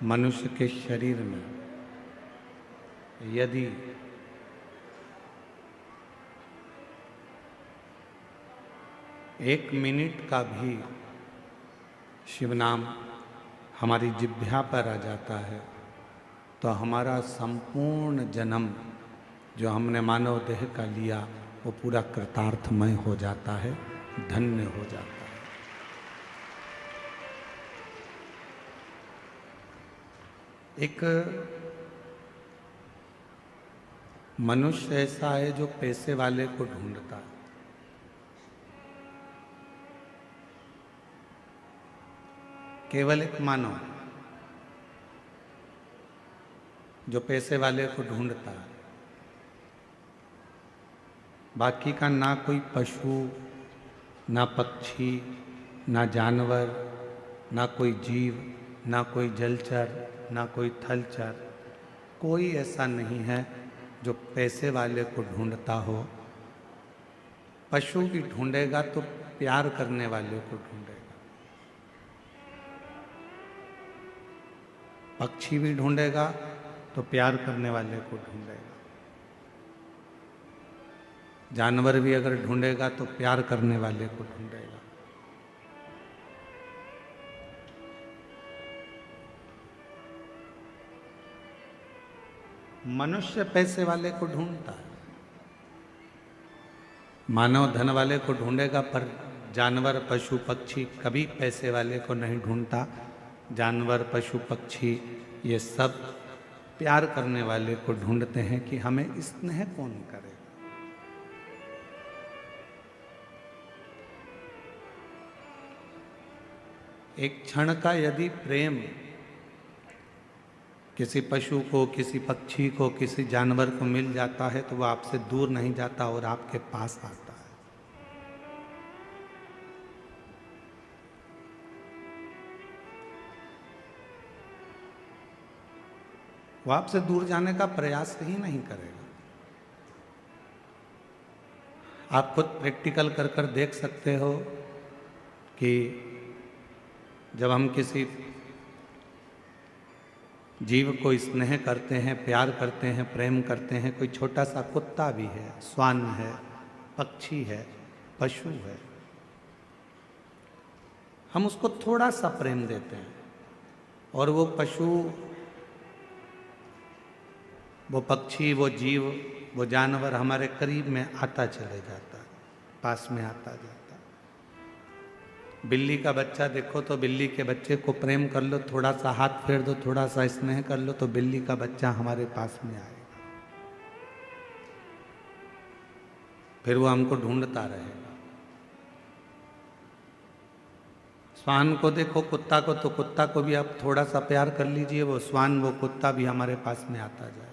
मनुष्य के शरीर में यदि एक मिनट का भी शिव नाम हमारी जिह्वा पर आ जाता है तो हमारा संपूर्ण जन्म जो हमने मानव देह का लिया वो पूरा कृतार्थमय हो जाता है, धन्य हो जाता है। एक मनुष्य ऐसा है जो पैसे वाले को ढूंढता है। केवल एक मानव जो पैसे वाले को ढूंढता है, बाकी का ना कोई पशु, ना पक्षी, ना जानवर, ना कोई जीव, ना कोई जलचर, ना कोई थलचर, कोई ऐसा नहीं है जो पैसे वाले को ढूंढता हो। पशु भी ढूंढेगा तो प्यार करने वाले को ढूंढेगा, पक्षी भी ढूंढेगा तो प्यार करने वाले को ढूंढेगा, जानवर भी अगर ढूंढेगा तो प्यार करने वाले को ढूंढेगा। मनुष्य पैसे वाले को ढूंढता है, मानव धन वाले को ढूंढेगा, पर जानवर पशु पक्षी कभी पैसे वाले को नहीं ढूंढता। जानवर पशु पक्षी ये सब प्यार करने वाले को ढूंढते हैं कि हमें स्नेह कौन करेगा। एक क्षण का यदि प्रेम किसी पशु को, किसी पक्षी को, किसी जानवर को मिल जाता है तो वह आपसे दूर नहीं जाता और आपके पास आता है। वह आपसे दूर जाने का प्रयास ही नहीं करेगा। आप खुद प्रैक्टिकल कर कर देख सकते हो कि जब हम किसी जीव को स्नेह करते हैं, प्यार करते हैं, प्रेम करते हैं, कोई छोटा सा कुत्ता भी है, श्वान है, पक्षी है, पशु है, हम उसको थोड़ा सा प्रेम देते हैं और वो पशु, वो पक्षी, वो जीव, वो जानवर हमारे करीब में आता चले जाता है, पास में आता जाता है। बिल्ली का बच्चा देखो तो बिल्ली के बच्चे को प्रेम कर लो, थोड़ा सा हाथ फेर दो, थोड़ा सा स्नेह कर लो तो बिल्ली का बच्चा हमारे पास में आएगा, फिर वो हमको ढूंढता रहेगा। श्वान को देखो, कुत्ता को, तो कुत्ता को भी आप थोड़ा सा प्यार कर लीजिए, वो श्वान, वो कुत्ता भी हमारे पास में आता जाए।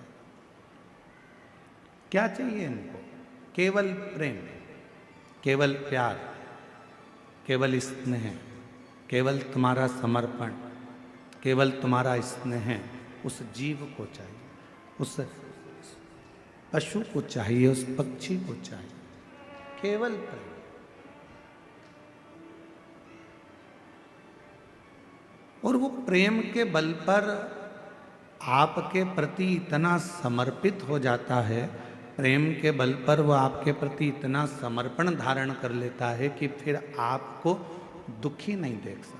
क्या चाहिए इनको? केवल प्रेम, केवल प्यार, केवल स्नेह, केवल तुम्हारा समर्पण, केवल तुम्हारा स्नेह उस जीव को चाहिए, उस पशु को चाहिए, उस पक्षी को चाहिए, केवल प्रेम। और वो प्रेम के बल पर आपके प्रति इतना समर्पित हो जाता है, प्रेम के बल पर वो आपके प्रति इतना समर्पण धारण कर लेता है कि फिर आपको दुखी नहीं देख सकता।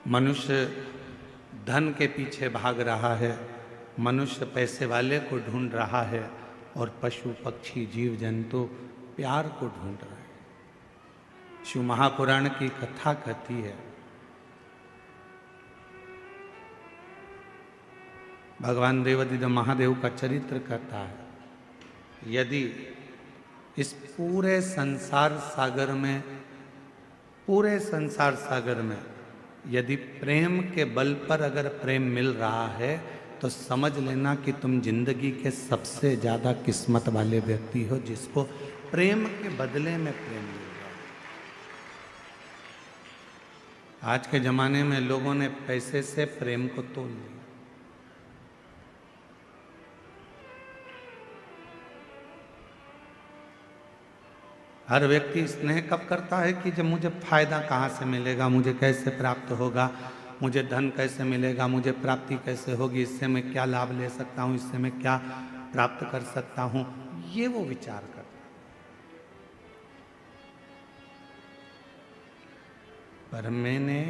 मनुष्य धन के पीछे भाग रहा है, मनुष्य पैसे वाले को ढूंढ रहा है और पशु पक्षी जीव जंतु प्यार को ढूंढ रहे हैं। शिव महापुराण की कथा कहती है, भगवान देवादिदेव महादेव का चरित्र कहता है, यदि इस पूरे संसार सागर में, पूरे संसार सागर में यदि प्रेम के बल पर अगर प्रेम मिल रहा है तो समझ लेना कि तुम जिंदगी के सबसे ज्यादा किस्मत वाले व्यक्ति हो जिसको प्रेम के बदले में प्रेम मिल रहा है। आज के जमाने में लोगों ने पैसे से प्रेम को तोल लिया। हर व्यक्ति स्नेह कब करता है कि जब मुझे फायदा कहाँ से मिलेगा, मुझे कैसे प्राप्त होगा, मुझे धन कैसे मिलेगा, मुझे प्राप्ति कैसे होगी, इससे मैं क्या लाभ ले सकता हूँ, इससे मैं क्या प्राप्त कर सकता हूँ, ये वो विचार करता है। पर मैंने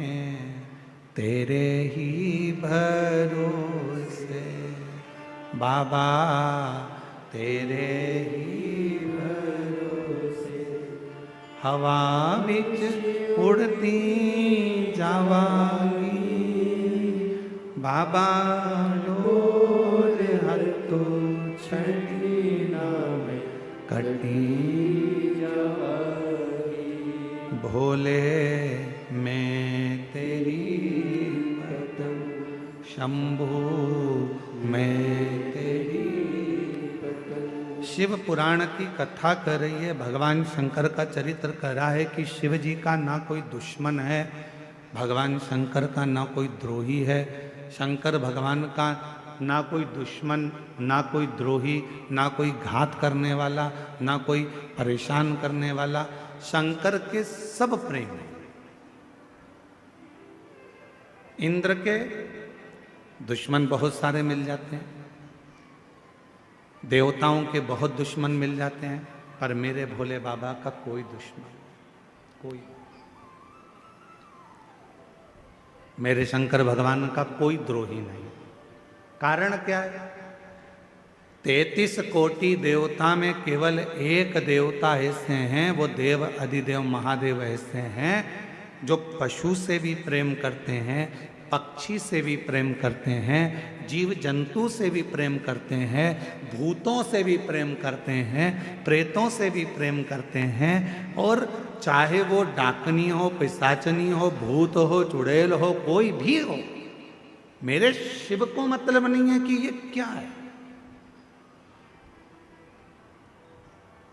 तेरे ही भरोसे बाबा, तेरे ही भरोसे हवा बिच उड़ती जावांगी बाबा, डोर हर तो छड़ी नाम कटी जावांगी। भोले मैं तेरी पतंग, शंभू मैं तेरी पतंग। शिव पुराण की कथा कर रही है, भगवान शंकर का चरित्र कर रहा है कि शिव जी का ना कोई दुश्मन है, भगवान शंकर का ना कोई द्रोही है। शंकर भगवान का ना कोई दुश्मन, ना कोई द्रोही, ना कोई घात करने वाला, ना कोई परेशान करने वाला, शंकर के सब प्रेम है। इंद्र के दुश्मन बहुत सारे मिल जाते हैं, देवताओं के बहुत दुश्मन मिल जाते हैं, पर मेरे भोले बाबा का कोई दुश्मन, कोई, मेरे शंकर भगवान का कोई द्रोही नहीं। कारण क्या है? 33 कोटि देवता में केवल एक देवता ऐसे हैं, वो देव अधिदेव महादेव ऐसे हैं जो पशु से भी प्रेम करते हैं, पक्षी से भी प्रेम करते हैं, जीव जंतु से भी प्रेम करते हैं, भूतों से भी प्रेम करते हैं, प्रेतों से भी प्रेम करते हैं। और चाहे वो डाकनी हो, पिशाचनी हो, भूत हो, चुड़ैल हो, कोई भी हो, मेरे शिव को मतलब नहीं है कि ये क्या है।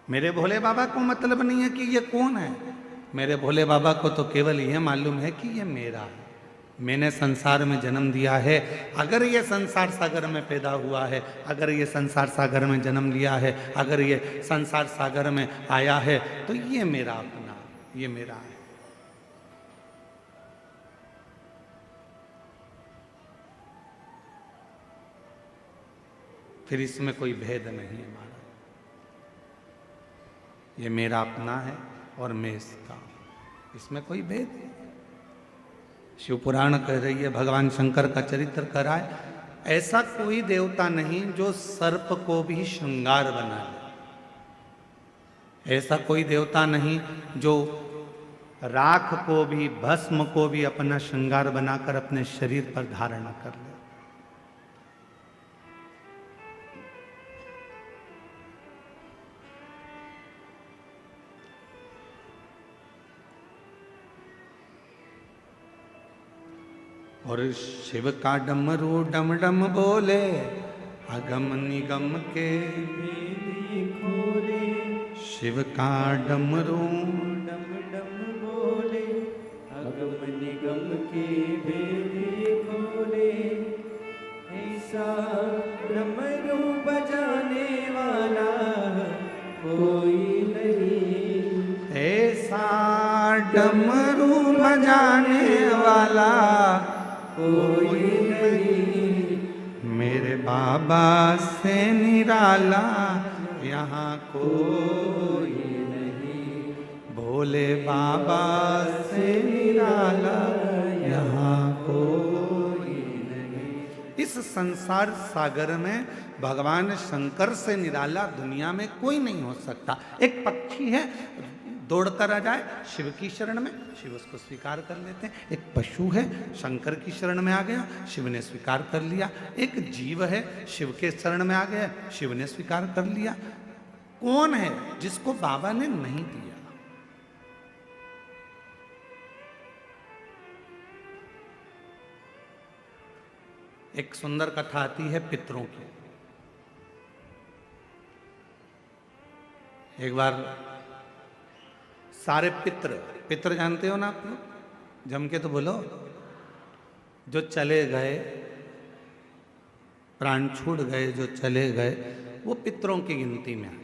मेरे भोले बाबा को मतलब नहीं है कि ये कौन है। मेरे भोले बाबा को तो केवल यह मालूम है कि ये मेरा है, मैंने संसार में जन्म दिया है। अगर ये संसार सागर में पैदा हुआ है, अगर ये संसार सागर में जन्म लिया है, अगर ये संसार सागर में आया है, तो ये मेरा अपना, ये मेरा है। फिर इसमें कोई भेद नहीं है हमारा, ये मेरा अपना है और मैं इसका, इसमें कोई भेद नहीं। शिव पुराण कह रही है, भगवान शंकर का चरित्र कराए, ऐसा कोई देवता नहीं जो सर्प को भी श्रृंगार बनाए, ऐसा कोई देवता नहीं जो राख को भी, भस्म को भी अपना श्रृंगार बनाकर अपने शरीर पर धारण कर ले। और शिव का डमरू डम डम बोले, अगम निगम के भेदी खोले। शिव का डमरू डम डम बोले, अगम निगम के भेदी खोले। ऐसा डमरू बजाने वाला कोई नहीं, ऐसा डमरू बजाने वाला कोई नहीं, मेरे बाबा से निराला यहाँ कोई नहीं, भोले बाबा से निराला यहाँ कोई नहीं। इस संसार सागर में भगवान शंकर से निराला दुनिया में कोई नहीं हो सकता। एक पक्षी है, दौड़कर आ जाए शिव की शरण में, शिव उसको स्वीकार कर लेते हैं। एक पशु है, शंकर की शरण में आ गया, शिव ने स्वीकार कर लिया। एक जीव है, शिव के शरण में आ गया, शिव ने स्वीकार कर लिया। कौन है जिसको बाबा ने नहीं दिया? एक सुंदर कथा आती है पितरों की। एक बार सारे पितर, पितर जानते हो ना आप लोग, जम के तो बोलो, जो चले गए, प्राण छूट गए, जो चले गए, वो पितरों की गिनती में आए।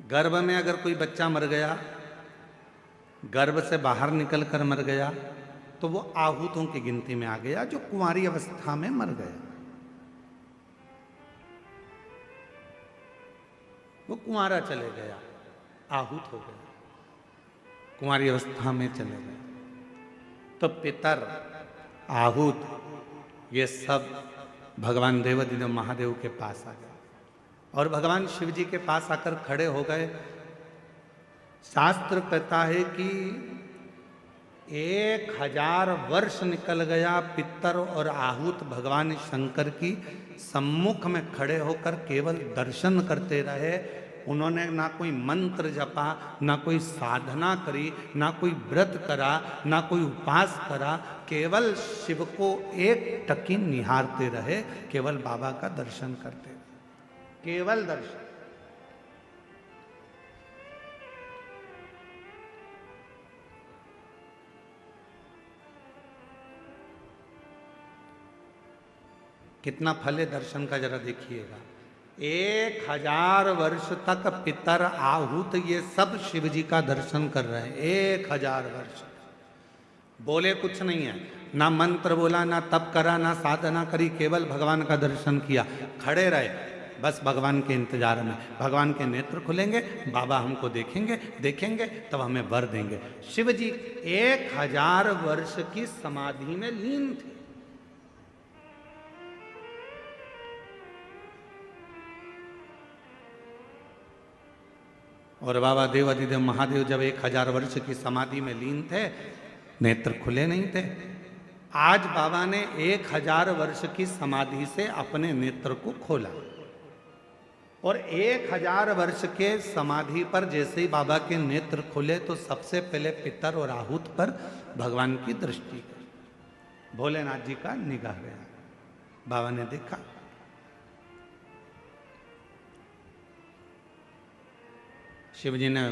गर्भ में अगर कोई बच्चा मर गया, गर्भ से बाहर निकल कर मर गया, तो वो आहूतों की गिनती में आ गया, जो कुंवारी अवस्था में मर गया। वो कुंवारा चले गया, आहूत हो गया, कुंवारी अवस्था में चले गए। तो पितर, आहूत, ये सब भगवान देवाधिदेव महादेव के पास आ गए और भगवान शिव जी के पास आकर खड़े हो गए। शास्त्र कहता है कि 1000 वर्ष निकल गया, पितर और आहूत भगवान शंकर की सम्मुख में खड़े होकर केवल दर्शन करते रहे। उन्होंने ना कोई मंत्र जपा, ना कोई साधना करी, ना कोई व्रत करा, ना कोई उपास करा, केवल शिव को एक टकी निहारते रहे, केवल बाबा का दर्शन करते रहे, केवल दर्शन। कितना फल है दर्शन का, जरा देखिएगा। 1000 वर्ष तक पितर, आहूत, ये सब शिव जी का दर्शन कर रहे हैं। 1000 वर्ष बोले कुछ नहीं है, ना मंत्र बोला, ना तप करा, ना साधना करी, केवल भगवान का दर्शन किया, खड़े रहे बस भगवान के इंतजार में। भगवान के नेत्र खुलेंगे, बाबा हमको देखेंगे, देखेंगे तब हमें वर देंगे। शिव जी 1000 वर्ष की समाधि में लीन थे। और बाबा देवाधिदेव महादेव जब 1000 वर्ष की समाधि में लीन थे, नेत्र खुले नहीं थे। आज बाबा ने 1000 वर्ष की समाधि से अपने नेत्र को खोला और 1000 वर्ष के समाधि पर जैसे ही बाबा के नेत्र खुले तो सबसे पहले पितर और आहूत पर भगवान की दृष्टि गई। भोलेनाथ जी का निगाह गया, बाबा ने देखा, शिव जी ने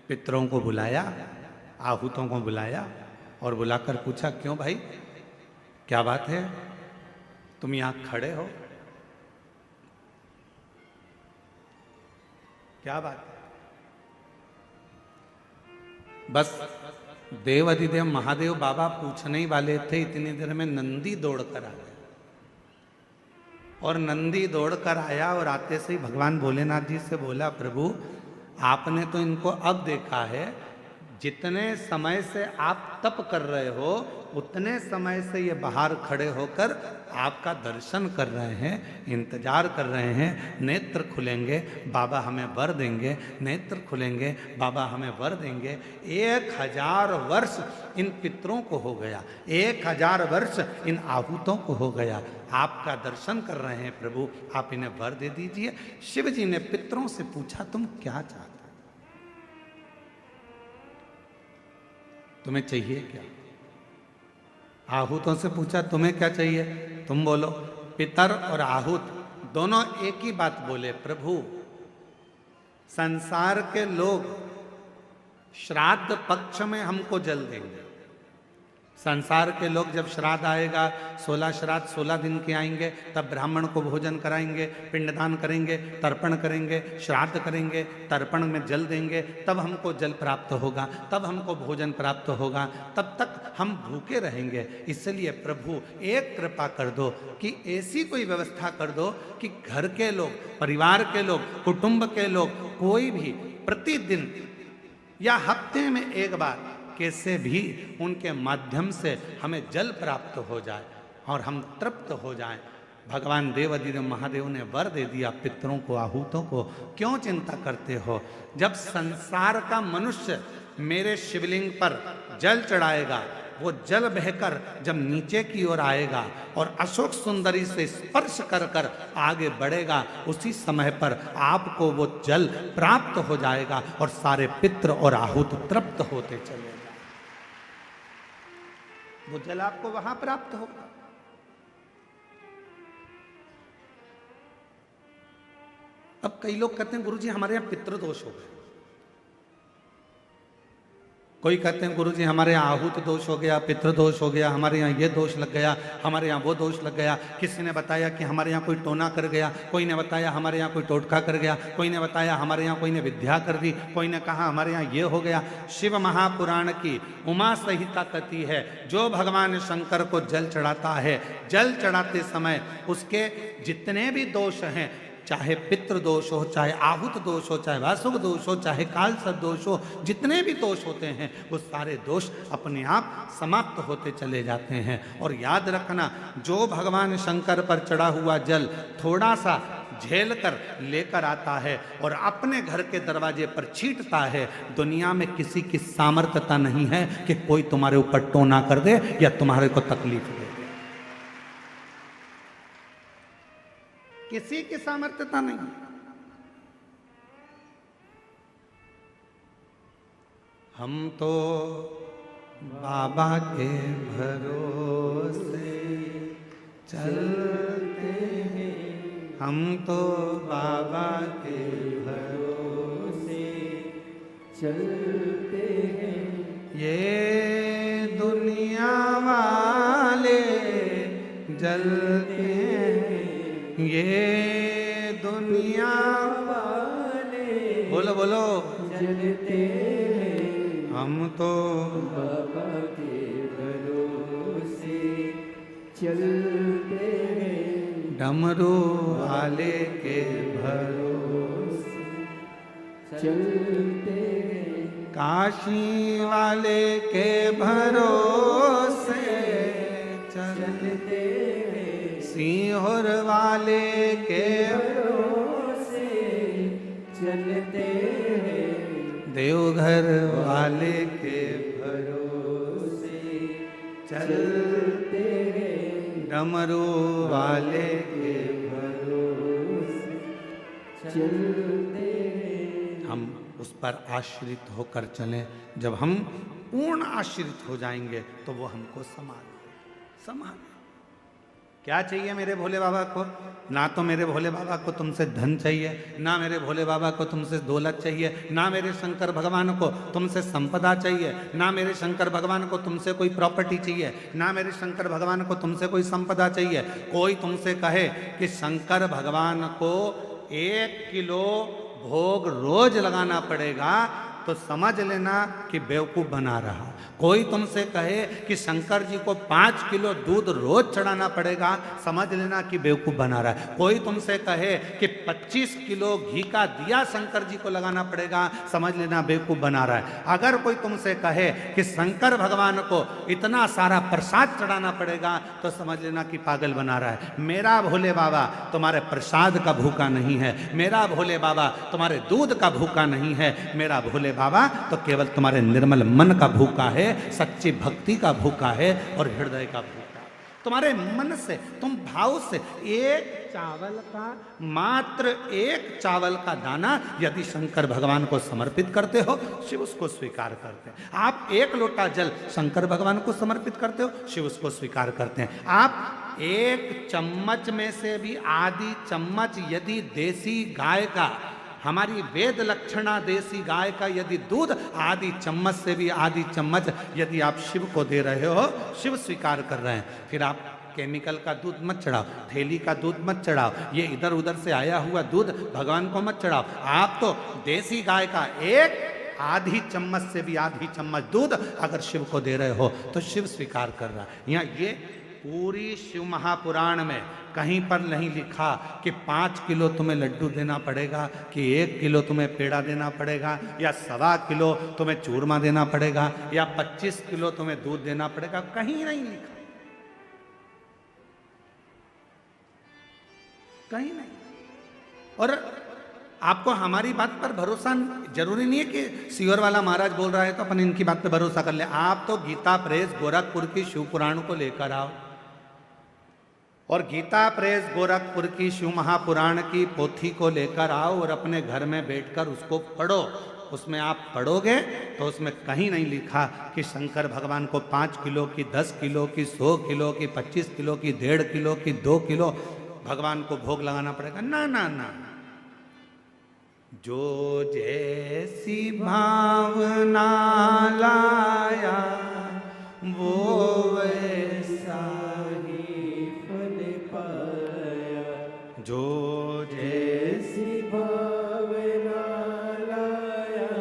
पितरों को बुलाया, आहूतों को बुलाया और बुलाकर पूछा, क्यों भाई, क्या बात है, तुम यहां खड़े हो, क्या बात है? बस देवाधिदेव महादेव बाबा पूछने ही वाले थे, इतनी देर में नंदी दौड़कर आ गया। और नंदी दौड़कर आया और आते से ही भगवान भोलेनाथ जी से बोला, प्रभु आपने तो इनको अब देखा है, जितने समय से आप तप कर रहे हो उतने समय से ये बाहर खड़े होकर आपका दर्शन कर रहे हैं, इंतजार कर रहे हैं। नेत्र खुलेंगे, बाबा हमें वर देंगे, नेत्र खुलेंगे, बाबा हमें वर देंगे। 1000 वर्ष इन पितरों को हो गया, 1000 वर्ष इन आहूतों को हो गया, आपका दर्शन कर रहे हैं प्रभु, आप इन्हें वर दे दीजिए। शिव जी ने पितरों से पूछा, तुम क्या चाहते, तुम्हें चाहिए क्या? आहूतों से पूछा, तुम्हें क्या चाहिए, तुम बोलो। पितर और आहूत दोनों एक ही बात बोले, प्रभु संसार के लोग श्राद्ध पक्ष में हमको जल देंगे। संसार के लोग जब श्राद्ध आएगा, 16 श्राद्ध 16 दिन के आएंगे, तब ब्राह्मण को भोजन कराएंगे, पिंडदान करेंगे, तर्पण करेंगे, श्राद्ध करेंगे, तर्पण में जल देंगे, तब हमको जल प्राप्त होगा, तब हमको भोजन प्राप्त होगा, तब तक हम भूखे रहेंगे। इसलिए प्रभु एक कृपा कर दो कि ऐसी कोई व्यवस्था कर दो कि घर के लोग, परिवार के लोग, कुटुंब के लोग, कोई भी प्रतिदिन या हफ्ते में एक बार कैसे भी उनके माध्यम से हमें जल प्राप्त हो जाए और हम तृप्त हो जाएं। भगवान देवाधिदेव महादेव ने वर दे दिया पितरों को, आहूतों को। क्यों चिंता करते हो? जब संसार का मनुष्य मेरे शिवलिंग पर जल चढ़ाएगा, वो जल बहकर जब नीचे की ओर आएगा और अशोक सुंदरी से स्पर्श कर कर आगे बढ़ेगा, उसी समय पर आपको वो जल प्राप्त हो जाएगा और सारे पितर और आहूत तृप्त होते चले। वो जल आपको वहां प्राप्त होगा। अब कई लोग कहते हैं, गुरुजी हमारे यहां पितृदोष हो गए, कोई कहते हैं गुरुजी हमारे यहाँ आहूत दोष हो गया, पितृ दोष हो गया, हमारे यहाँ ये दोष लग गया, हमारे यहाँ वो दोष लग गया। किसी ने बताया कि हमारे यहाँ कोई टोना कर गया, कोई ने बताया हमारे यहाँ कोई टोटका कर गया, कोई ने बताया हमारे यहाँ कोई ने विद्या कर दी, कोई ने कहा हमारे यहाँ ये हो गया। शिव महापुराण की उमा संहिता कहती है, जो भगवान शंकर को जल चढ़ाता है, जल चढ़ाते समय उसके जितने भी दोष हैं, चाहे पितृ दोष हो, चाहे आहुत दोष हो, चाहे वासुक दोष हो, चाहे कालसर्प दोष हो, जितने भी दोष होते हैं वो सारे दोष अपने आप समाप्त होते चले जाते हैं। और याद रखना, जो भगवान शंकर पर चढ़ा हुआ जल थोड़ा सा झेल कर लेकर आता है और अपने घर के दरवाजे पर छींटता है, दुनिया में किसी की सामर्थ्यता नहीं है कि कोई तुम्हारे ऊपर टोना कर दे या तुम्हारे को तकलीफ दे। किसी की सामर्थ्यता नहीं। हम तो बाबा के भरोसे चलते हैं, हम तो बाबा के भरोसे चलते हैं। ये दुनिया वाले जलते हैं, ये दुनिया वाले बोलो बोलो जलते हैं। हम तो बाबा के भरोसे चलते हैं, डमरू वाले के भरोसे चलते हैं, काशी वाले के भरोसे चलते हैं, सीहोर वाले के भरोसे चलते हैं, देवघर वाले के भरोसे चलते हैं, डमरू वाले के भरोसे चलते हैं। हम उस पर आश्रित होकर चलें। जब हम पूर्ण आश्रित हो जाएंगे तो वो हमको संभाल। क्या चाहिए मेरे भोले बाबा को? ना तो मेरे भोले बाबा को तुमसे धन चाहिए, ना मेरे भोले बाबा को तुमसे दौलत चाहिए, ना मेरे शंकर भगवान को तुमसे संपदा चाहिए, ना मेरे शंकर भगवान को तुमसे कोई प्रॉपर्टी चाहिए, ना मेरे शंकर भगवान को तुमसे कोई संपदा चाहिए। कोई तुमसे कहे कि शंकर भगवान को 1 किलो भोग रोज लगाना पड़ेगा तो समझ लेना कि बेवकूफ़ बना रहा। कोई तुमसे कहे कि शंकर जी को 5 किलो दूध रोज चढ़ाना पड़ेगा, समझ लेना कि बेवकूफ़ बना रहा है। कोई तुमसे कहे कि 25 किलो घी का दिया शंकर जी को लगाना पड़ेगा, समझ लेना बेवकूफ़ बना रहा है। अगर कोई तुमसे कहे कि शंकर भगवान को इतना सारा प्रसाद चढ़ाना पड़ेगा तो समझ लेना कि पागल बना रहा है। मेरा भोले बाबा तुम्हारे प्रसाद का भूखा नहीं है, मेरा भोले बाबा तुम्हारे दूध का भूखा नहीं है, मेरा भोले बाबा तो केवल तुम्हारे निर्मल मन का भूखा है, सच्ची भक्ति का भूखा है और हृदय का भूखा। तुम्हारे मन से, तुम भाव से एक चावल का, मात्र एक चावल का दाना यदि शंकर भगवान को समर्पित करते हो, शिव उसको स्वीकार करते हैं। आप 1 लोटा जल शंकर भगवान को समर्पित करते हो, शिव उसको स्वीकार करते हैं। आप 1 चम्मच में से भी आधी चम्मच यदि देसी गाय का, हमारी वेद लक्षणा देसी गाय का यदि दूध आधी चम्मच से भी आधी चम्मच यदि आप शिव को दे रहे हो, शिव स्वीकार कर रहे हैं। फिर आप केमिकल का दूध मत चढ़ाओ, थैली का दूध मत चढ़ाओ, ये इधर उधर से आया हुआ दूध भगवान को मत चढ़ाओ। आप तो देसी गाय का 1 आधी चम्मच से भी आधी चम्मच दूध अगर शिव को दे रहे हो तो शिव स्वीकार कर रहा है। यहाँ ये पूरी शिव महापुराण में कहीं पर नहीं लिखा कि 5 किलो तुम्हें लड्डू देना पड़ेगा, कि 1 किलो तुम्हें पेड़ा देना पड़ेगा, या 1.25 किलो तुम्हें चूरमा देना पड़ेगा, या 25 किलो तुम्हें दूध देना पड़ेगा। कहीं नहीं लिखा, कहीं नहीं। और आपको हमारी बात पर भरोसा जरूरी नहीं है कि सीहोर वाला महाराज बोल रहा है तो अपन इनकी बात पर भरोसा कर ले। आप तो गीता प्रेस गोरखपुर की शिव पुराण को लेकर आओ और गीता प्रेस गोरखपुर की शिव महापुराण की पोथी को लेकर आओ और अपने घर में बैठकर उसको पढ़ो। उसमें आप पढ़ोगे तो उसमें कहीं नहीं लिखा कि शंकर भगवान को 5 किलो की, 10 किलो की, 100 किलो की, 25 किलो की, 1.5 किलो की, 2 किलो भगवान को भोग लगाना पड़ेगा। ना ना ना, जो जैसी भावना लाया वो वैसा ही फल पाया। जो जैसी जैसी भावना लाया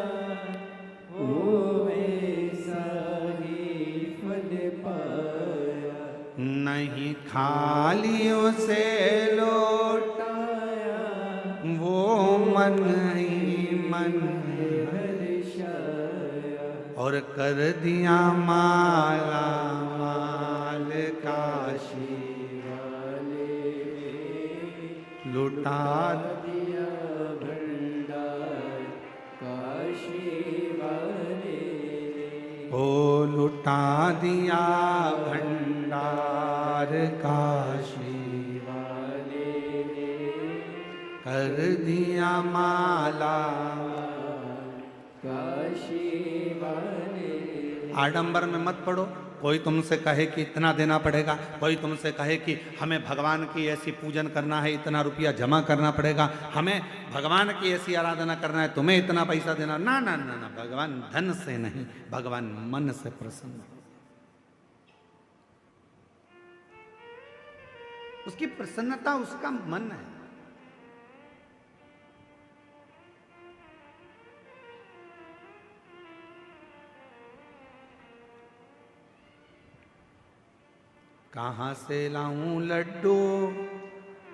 वो वैसा ही फल पाया। नहीं खाली उसे लौटाया वो मन ही मन हर्षाया। और कर दिया माला माल काशी लुटा दिया भंडार काशी वाले। ओ लुटा दिया भंडार काशी वाले कर दिया माला काशी वाले। आडंबर में मत पड़ो। कोई तुमसे कहे कि इतना देना पड़ेगा, कोई तुमसे कहे कि हमें भगवान की ऐसी पूजन करना है, इतना रुपया जमा करना पड़ेगा, हमें भगवान की ऐसी आराधना करना है, तुम्हें इतना पैसा देना। ना ना ना ना, भगवान धन से नहीं, भगवान मन से प्रसन्न हो। उसकी प्रसन्नता उसका मन है। कहाँ से लाऊं लड्डू,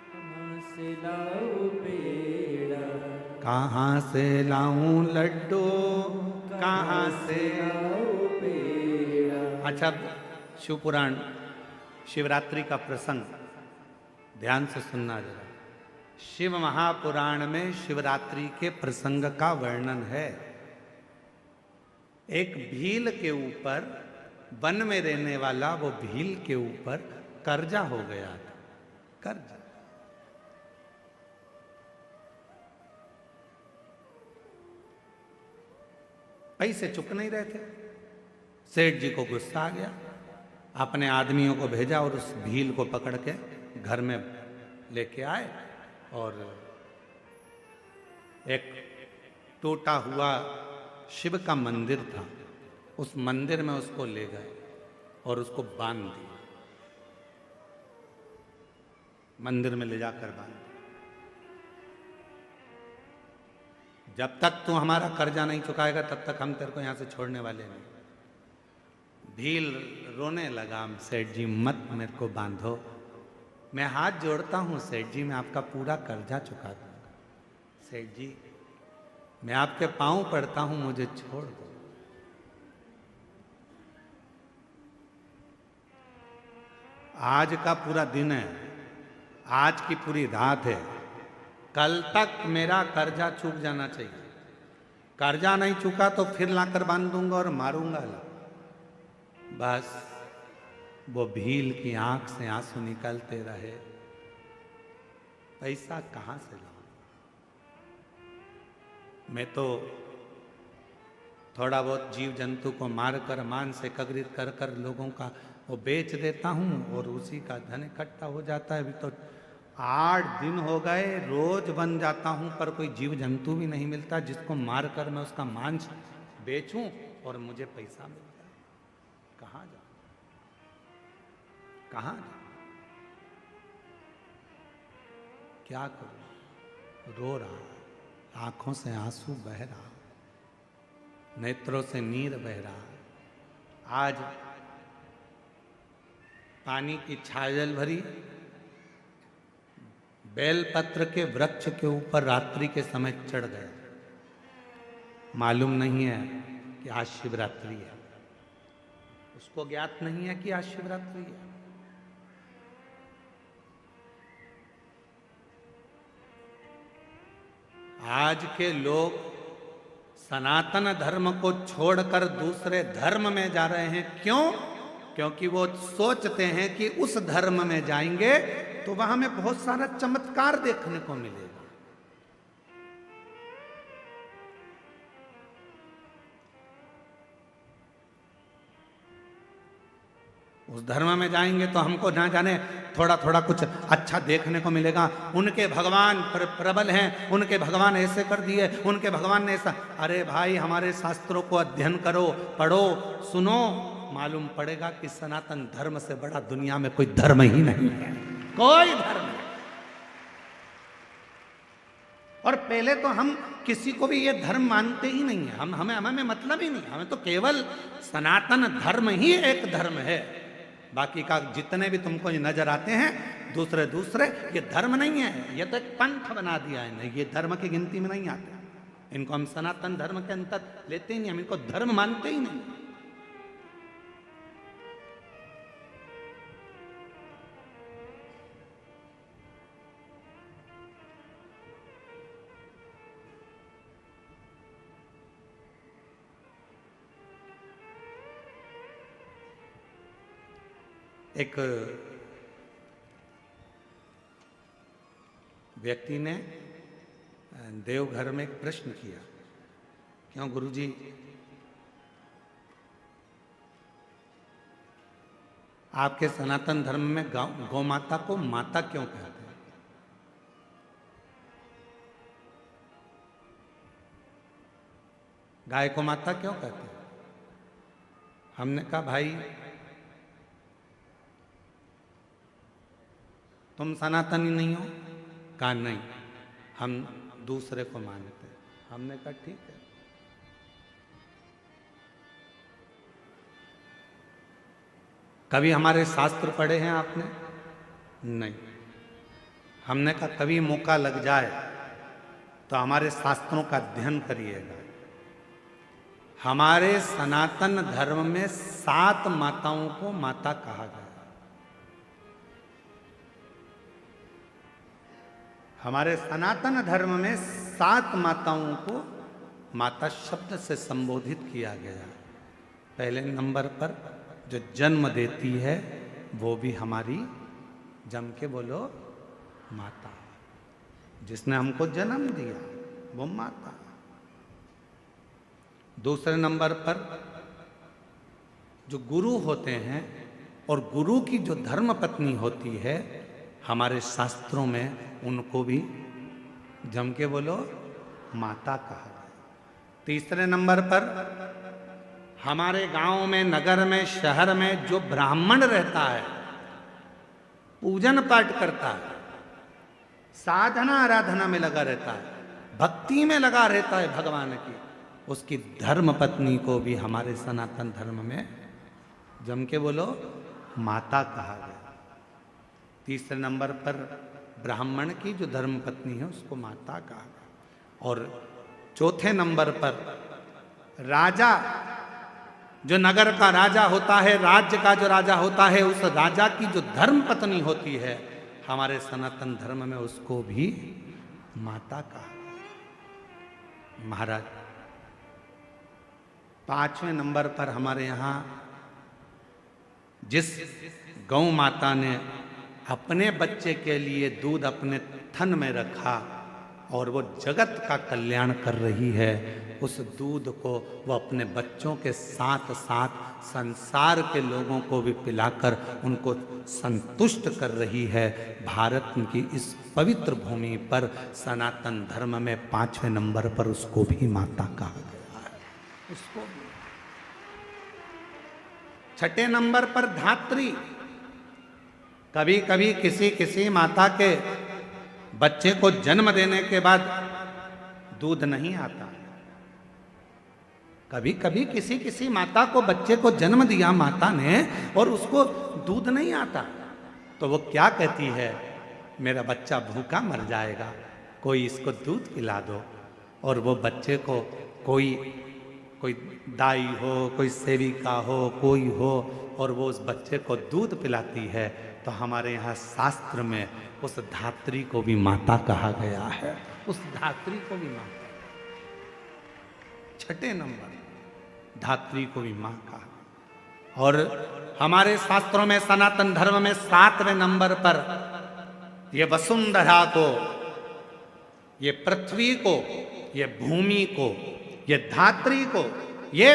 कहाँ से लाऊं पेड़ा, कहाँ से लाऊं लड्डू, कहाँ से लाऊं पेड़ा। अच्छा, शिव पुराण शिवरात्रि का प्रसंग ध्यान से सुनना जरा। शिव महापुराण में शिवरात्रि के प्रसंग का वर्णन है। एक भील के ऊपर, वन में रहने वाला वो भील के ऊपर कर्जा हो गया था। कर्जा पैसे चुक नहीं रहे थे। सेठ जी को गुस्सा आ गया, अपने आदमियों को भेजा और उस भील को पकड़ के घर में लेके आए और एक टूटा हुआ शिव का मंदिर था, उस मंदिर में उसको ले गए और उसको बांध दिया। मंदिर में ले जाकर बांध दिया। जब तक तू हमारा कर्जा नहीं चुकाएगा तब तक हम तेरे को यहां से छोड़ने वाले नहीं। भील रोने लगा, सेठ जी मत मेरे को बांधो, मैं हाथ जोड़ता हूं सेठ जी, मैं आपका पूरा कर्जा चुका दूंगा। सेठ जी मैं आपके पांव पड़ता हूं, मुझे छोड़ दो। आज का पूरा दिन है, आज की पूरी रात है, कल तक मेरा कर्जा चूक जाना चाहिए। कर्जा नहीं चुका तो फिर लाकर बांध दूंगा और मारूंगा। बस वो भील की आंख से आंसू निकलते रहे। पैसा कहां से लाऊं? मैं तो थोड़ा बहुत जीव जंतु को मारकर मांस एकत्रित कर कर लोगों का वो बेच देता हूं और उसी का धन इकट्ठा हो जाता है। अभी तो 8 दिन हो गए, रोज बन जाता हूं पर कोई जीव जंतु भी नहीं मिलता जिसको मारकर मैं उसका मांस बेचूं और मुझे पैसा मिल जाए। कहां जाऊं, कहां जाऊं, क्या करूं? रो रहा, आंखों से आंसू बह रहा, नेत्रों से नीर बह रहा। आज पानी की छाजल भरी बेलपत्र के वृक्ष के ऊपर रात्रि के समय चढ़ गए। मालूम नहीं है कि आज शिवरात्रि है, उसको ज्ञात नहीं है कि आज शिवरात्रि है। आज के लोग सनातन धर्म को छोड़कर दूसरे धर्म में जा रहे हैं। क्यों? क्योंकि वो सोचते हैं कि उस धर्म में जाएंगे तो वहां हमें बहुत सारा चमत्कार देखने को मिलेगा। उस धर्म में जाएंगे तो हमको ना जाने थोड़ा थोड़ा कुछ अच्छा देखने को मिलेगा। उनके भगवान प्रबल हैं, उनके भगवान ऐसे कर दिए, उनके भगवान ने ऐसा। अरे भाई, हमारे शास्त्रों को अध्ययन करो, पढ़ो, सुनो, मालूम पड़ेगा कि सनातन धर्म से बड़ा दुनिया में कोई धर्म ही नहीं है, कोई धर्म नहीं। और पहले तो हम किसी को भी ये धर्म मानते ही नहीं है, हमें मतलब ही नहीं, हमें तो केवल सनातन धर्म ही एक धर्म है। बाकी का जितने भी तुमको नजर आते हैं दूसरे दूसरे, ये धर्म नहीं है, ये तो एक पंथ बना दिया है, नहीं, ये धर्म की गिनती में नहीं आते। इनको हम सनातन धर्म के अंतर लेते ही नहीं, हम इनको धर्म मानते ही नहीं। एक व्यक्ति ने देवघर में एक प्रश्न किया, क्यों गुरुजी, आपके सनातन धर्म में गौ माता को माता क्यों कहते हैं? गाय को माता क्यों कहते हैं? हमने कहा भाई, तुम सनातनी नहीं हो? कहा नहीं, हम दूसरे को मानते हैं। हमने कहा ठीक है। कभी हमारे शास्त्र पढ़े हैं आपने? नहीं। हमने कहा कभी मौका लग जाए तो हमारे शास्त्रों का अध्ययन करिएगा। हमारे सनातन धर्म में 7 माताओं को माता कहा गया। हमारे सनातन धर्म में 7 माताओं को माता शब्द से संबोधित किया गया। पहले नंबर पर जो जन्म देती है वो भी हमारी, जम के बोलो, माता। जिसने हमको जन्म दिया वो माता। दूसरे नंबर पर जो गुरु होते हैं और गुरु की जो धर्म पत्नी होती है, हमारे शास्त्रों में उनको भी जम के बोलो माता कहा गया। तीसरे नंबर पर हमारे गांव में, नगर में, शहर में जो ब्राह्मण रहता है, पूजन पाठ करता है, साधना आराधना में लगा रहता है, भक्ति में लगा रहता है भगवान की, उसकी धर्म पत्नी को भी हमारे सनातन धर्म में जम के बोलो माता कहा गया। तीसरे नंबर पर ब्राह्मण की जो धर्म पत्नी है उसको माता कहा गया। और चौथे नंबर पर राजा, जो नगर का राजा होता है, राज्य का जो राजा होता है, उस राजा की जो धर्म पत्नी होती है हमारे सनातन धर्म में, उसको भी माता कहा गया। महाराज, 5वें नंबर पर हमारे यहाँ जिस गौ माता ने अपने बच्चे के लिए दूध अपने थन में रखा और वो जगत का कल्याण कर रही है, उस दूध को वो अपने बच्चों के साथ साथ संसार के लोगों को भी पिलाकर उनको संतुष्ट कर रही है। भारत की इस पवित्र भूमि पर सनातन धर्म में 5वें नंबर पर उसको भी माता कहा गया है। उसको भी। 6ठे नंबर पर धात्री। कभी कभी किसी माता के बच्चे को जन्म देने के बाद दूध नहीं आता। कभी कभी किसी माता को बच्चे को जन्म दिया माता ने और उसको दूध नहीं आता, तो वो क्या कहती है, मेरा बच्चा भूखा मर जाएगा, कोई इसको दूध पिला दो। और वो बच्चे को कोई दाई हो, कोई सेविका हो, कोई हो, और वो उस बच्चे को दूध पिलाती है। तो हमारे यहाँ शास्त्र में उस धात्री को भी माता कहा गया है। उस धात्री को भी माता। 6ठे नंबर धात्री को भी मां कहा। और हमारे शास्त्रों में, सनातन धर्म में 7वें नंबर पर ये वसुंधरा को, ये पृथ्वी को, ये भूमि को, ये धात्री को, ये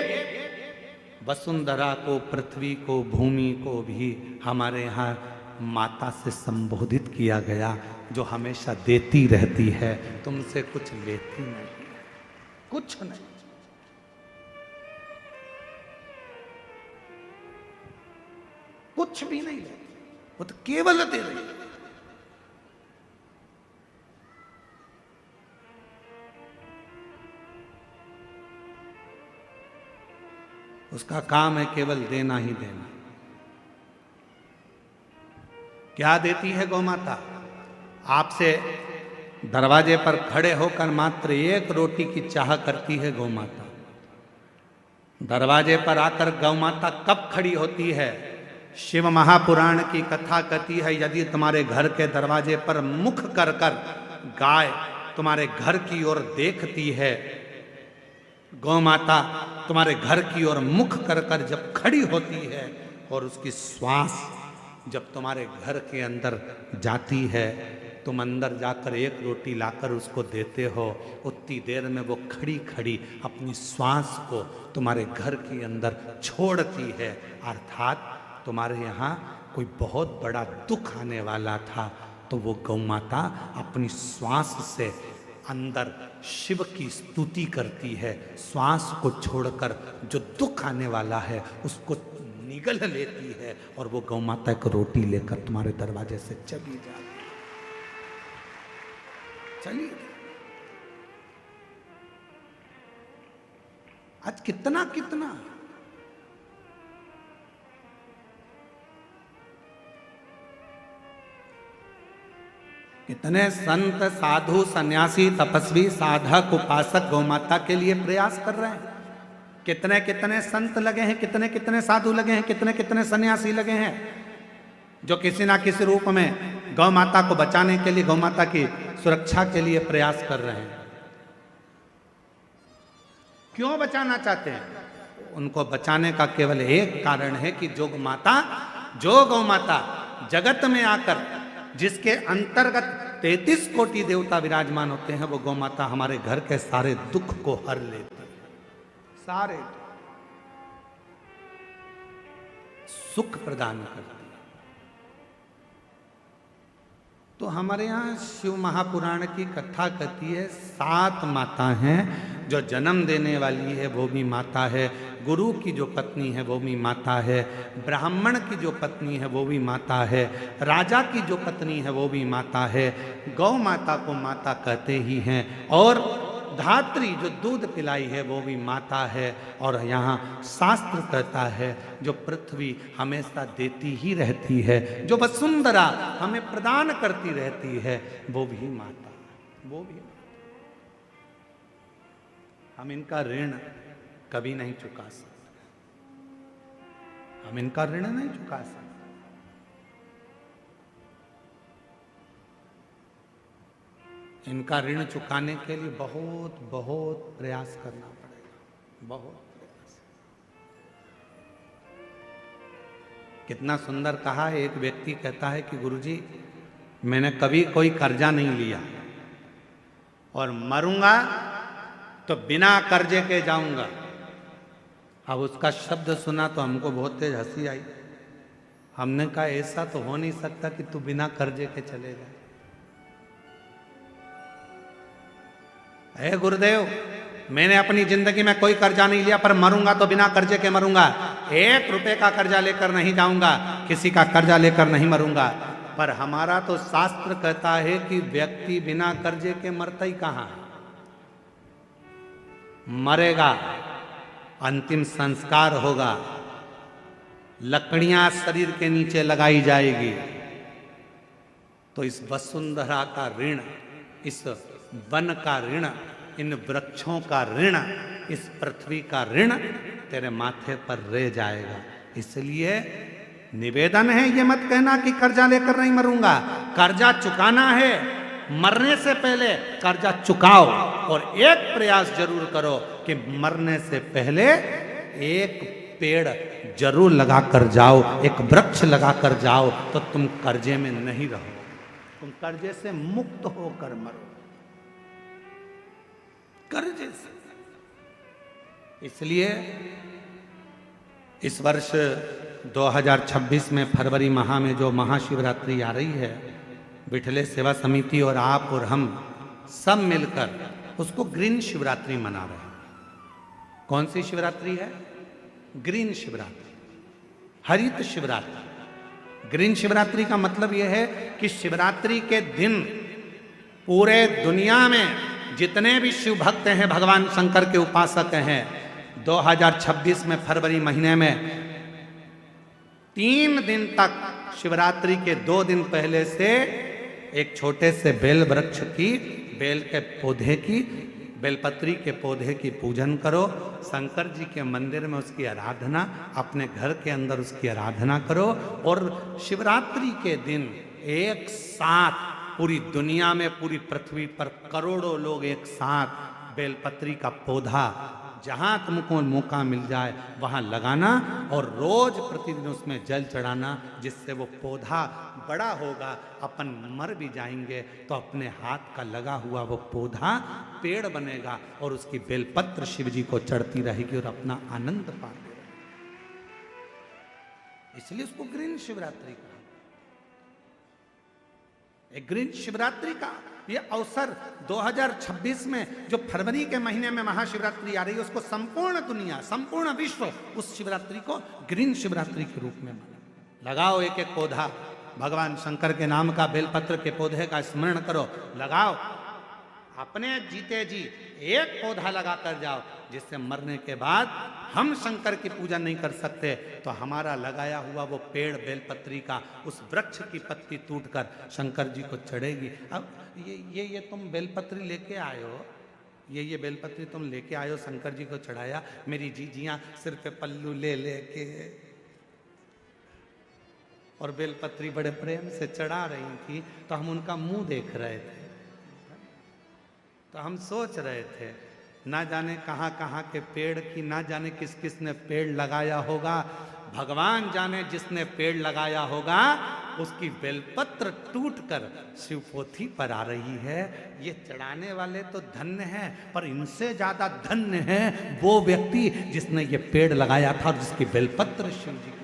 वसुंधरा को, पृथ्वी को, भूमि को भी हमारे यहाँ माता से संबोधित किया गया, जो हमेशा देती रहती है, तुमसे कुछ लेती नहीं है, कुछ नहीं। कुछ भी नहीं लेती, वो तो केवल दे रही है। उसका काम है केवल देना ही देना। क्या देती है गौ माता? आपसे दरवाजे पर खड़े होकर मात्र एक रोटी की चाह करती है गौ माता। दरवाजे पर आकर गौ माता कब खड़ी होती है? शिव महापुराण की कथा कहती है, यदि तुम्हारे घर के दरवाजे पर मुख कर कर गाय तुम्हारे घर की ओर देखती है, गौ माता तुम्हारे घर की ओर मुख कर कर जब खड़ी होती है और उसकी श्वास जब तुम्हारे घर के अंदर जाती है, तुम अंदर जाकर एक रोटी लाकर उसको देते हो, उतनी देर में वो खड़ी खड़ी अपनी श्वास को तुम्हारे घर के अंदर छोड़ती है। अर्थात तुम्हारे यहाँ कोई बहुत बड़ा दुख आने वाला था, तो वो गौ माता अपनी श्वास से अंदर शिव की स्तुति करती है। श्वास को छोड़कर जो दुख आने वाला है उसको निगल लेती है, और वो गौ माता एक रोटी लेकर तुम्हारे दरवाजे से चली जाती है। चलिए, आज कितना कितना कितने संत साधु सन्यासी तपस्वी साधक उपासक गौ माता के लिए प्रयास कर रहे हैं। कितने कितने संत लगे हैं, कितने कितने साधु लगे हैं, कितने कितने सन्यासी लगे हैं, जो किसी ना किसी रूप में गौ माता को बचाने के लिए, गौ माता की सुरक्षा के लिए प्रयास कर रहे हैं। क्यों बचाना चाहते हैं? उनको बचाने का केवल एक कारण है कि जो गौ माता जगत में आकर, जिसके अंतर्गत 33 कोटि देवता विराजमान होते हैं, वो गौ माता हमारे घर के सारे दुख को हर लेती है, सारे सुख प्रदान करती है। तो हमारे यहाँ शिव महापुराण की कथा कहती है, 7 माता हैं। जो जन्म देने वाली है वो भी माता है, गुरु की जो पत्नी है वो भी माता है, ब्राह्मण की जो पत्नी है वो भी माता है, राजा की जो पत्नी है वो भी माता है। गौ माता को माता कहते ही हैं, और धात्री जो दूध पिलाई है वो भी माता है। और यहाँ शास्त्र कहता है, जो पृथ्वी हमेशा देती ही रहती है, जो वसुंधरा हमें प्रदान करती रहती है, वो भी माता, वो भी माता। हम इनका ऋण कभी नहीं चुका सकते, हम इनका ऋण नहीं चुका सकते। इनका ऋण चुकाने के लिए बहुत बहुत प्रयास करना पड़ेगा, बहुत प्रयास। कितना सुंदर कहा है, एक व्यक्ति कहता है कि गुरुजी, मैंने कभी कोई कर्जा नहीं लिया और मरूंगा तो बिना कर्जे के जाऊंगा। अब उसका शब्द सुना तो हमको बहुत तेज हंसी आई। हमने कहा ऐसा तो हो नहीं सकता कि तू बिना कर्जे के चले जाए। हे गुरुदेव, मैंने अपनी जिंदगी में कोई कर्जा नहीं लिया, पर मरूंगा तो बिना कर्जे के मरूंगा। 1 रुपए का कर्जा लेकर नहीं जाऊंगा, किसी का कर्जा लेकर नहीं मरूंगा। पर हमारा तो शास्त्र कहता है कि व्यक्ति बिना कर्जे के मरता ही कहाँ है? मरेगा, अंतिम संस्कार होगा, लकड़ियां शरीर के नीचे लगाई जाएगी। तो इस वसुंधरा का ऋण, इस वन का ऋण, इन वृक्षों का ऋण, इस पृथ्वी का ऋण तेरे माथे पर रह जाएगा। इसलिए निवेदन है, ये मत कहना कि कर्जा लेकर नहीं मरूंगा। कर्जा चुकाना है, मरने से पहले कर्जा चुकाओ, और एक प्रयास जरूर करो कि मरने से पहले एक पेड़ जरूर लगा कर जाओ, एक वृक्ष लगा कर जाओ, तो तुम कर्जे में नहीं रहो, तुम कर्जे से मुक्त होकर मरो, कर्जे से। इसलिए इस वर्ष 2026 में फरवरी माह में जो महाशिवरात्रि आ रही है, विठले सेवा समिति और आप और हम सब मिलकर उसको ग्रीन शिवरात्रि मना रहे हैं। कौन सी शिवरात्रि है? ग्रीन शिवरात्रि, हरित शिवरात्रि। ग्रीन शिवरात्रि का मतलब यह है कि शिवरात्रि के दिन पूरे दुनिया में जितने भी शिव भक्त हैं, भगवान शंकर के उपासक हैं, 2026 में फरवरी महीने में 3 दिन तक शिवरात्रि के 2 दिन पहले से एक छोटे से बेल वृक्ष की, बेल के पौधे की, बेलपत्री के पौधे की पूजन करो। शंकर जी के मंदिर में उसकी आराधना, अपने घर के अंदर उसकी आराधना करो। और शिवरात्रि के दिन एक साथ पूरी दुनिया में, पूरी पृथ्वी पर करोड़ों लोग एक साथ बेलपत्री का पौधा जहां तुमको मौका मिल जाए वहां लगाना और रोज प्रतिदिन उसमें जल चढ़ाना, जिससे वो पौधा बड़ा होगा। अपन मर भी जाएंगे तो अपने हाथ का लगा हुआ वो पौधा पेड़ बनेगा और उसकी बेलपत्र शिव जी को चढ़ती रहेगी और अपना आनंद पाते रहेंगे। इसलिए उसको ग्रीन शिवरात्रि कहा। एक ग्रीन शिवरात्रि का ये अवसर 2026 में जो फरवरी के महीने में महाशिवरात्रि आ रही है, उसको संपूर्ण दुनिया, संपूर्ण विश्व उस शिवरात्रि को ग्रीन शिवरात्रि के रूप में माने। लगाओ एक एक पौधा, भगवान शंकर के नाम का बेलपत्र के पौधे का स्मरण करो, लगाओ। अपने जीते जी एक पौधा लगा कर जाओ, जिससे मरने के बाद हम शंकर की पूजा नहीं कर सकते तो हमारा लगाया हुआ वो पेड़ बेलपत्री का, उस वृक्ष की पत्ती टूटकर शंकर जी को चढ़ेगी। अब ये तुम बेलपत्री लेके आए हो, ये बेलपत्री तुम लेके आए हो, शंकर जी को चढ़ाया। मेरी जीजियां सिर पे पल्लू ले लेके और बेलपत्री बड़े प्रेम से चढ़ा रही थी, तो हम उनका मुंह देख रहे थे। तो हम सोच रहे थे, ना जाने कहाँ कहाँ के पेड़ की, ना जाने किस किस ने पेड़ लगाया होगा। भगवान जाने जिसने पेड़ लगाया होगा उसकी बेलपत्र टूटकर शिवपोथी पर आ रही है। ये चढ़ाने वाले तो धन्य हैं, पर इनसे ज्यादा धन्य है वो व्यक्ति जिसने ये पेड़ लगाया था और जिसकी बेलपत्र शिव जी की।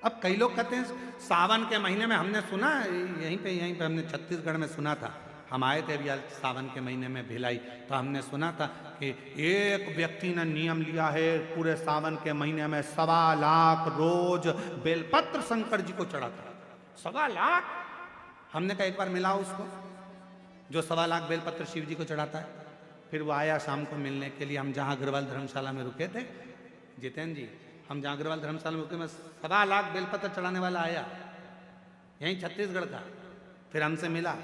अब कई लोग कहते हैं सावन के महीने में, हमने सुना यहीं पे हमने छत्तीसगढ़ में सुना था, हम आए थे अभी सावन के महीने में भिलाई, तो हमने सुना था कि एक व्यक्ति ने नियम लिया है पूरे सावन के महीने में 1.25 लाख रोज बेलपत्र शंकर जी को चढ़ाता है। 1.25 लाख। हमने कहा एक बार मिलाओ उसको जो 1.25 लाख बेलपत्र शिव जी को चढ़ाता है। फिर वो आया शाम को मिलने के लिए, हम जहाँ अग्रवाल धर्मशाला में रुके थे, जितेंद्र जी, हम जहाँ अग्रवाल धर्मशाला में रुके में 1.25 लाख बेलपत्र चढ़ाने वाला आया, यहीं छत्तीसगढ़ का। फिर हमसे मिला,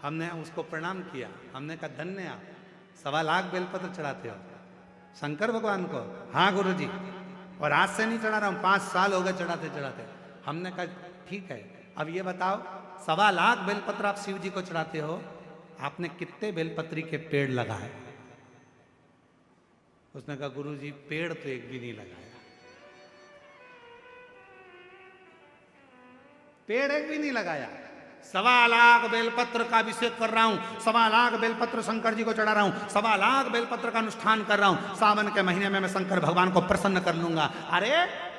हमने उसको प्रणाम किया, हमने कहा धन्य आप, 1.25 लाख बेलपत्र चढ़ाते हो शंकर भगवान को। हाँ गुरु जी, और आज से नहीं चढ़ा रहा हूँ, 5 साल हो गए चढ़ाते चढ़ाते। हमने कहा ठीक है, अब ये बताओ 1.25 लाख बेलपत्र आप शिव जी को चढ़ाते हो, आपने कितने बेलपत्री के पेड़ लगाए? उसने कहा गुरु जी पेड़ तो एक भी नहीं लगाया, पेड़ एक भी नहीं लगाया। 1.25 लाख बेलपत्र का अभिषेक कर रहा हूं, 1.25 लाख बेलपत्र शंकर जी को चढ़ा रहा हूं, 1.25 लाख बेलपत्र का अनुष्ठान कर रहा हूं। सावन के महीने में मैं शंकर भगवान को प्रसन्न कर लूंगा। अरे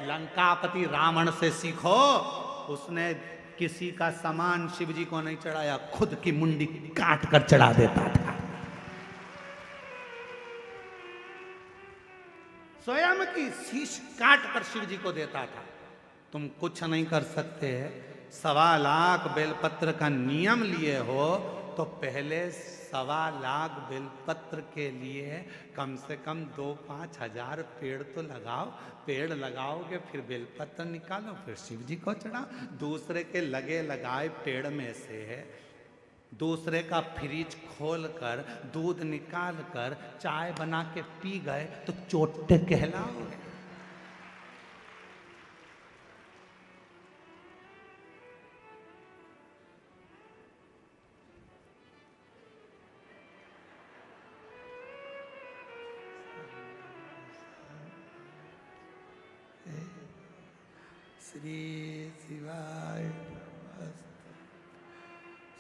लंकापति रावण से सीखो, उसने किसी का सामान शिव जी को नहीं चढ़ाया, खुद की मुंडी काट कर चढ़ा देता था। स्वयं की शीश काट कर शिव जी को देता था। तुम कुछ नहीं कर सकते। 1.25 लाख बेलपत्र का नियम लिए हो तो पहले 1.25 लाख बेलपत्र के लिए कम से कम 2-5 हजार पेड़ तो लगाओ। पेड़ लगाओगे फिर बेलपत्र निकालो, फिर शिव जी को चढ़ाओ। दूसरे के लगे लगाए पेड़ में से दूसरे का फ्रिज खोल कर दूध निकाल कर चाय बना के पी गए तो चोटे कहलाओगे। श्री शिवाय नमस्ते,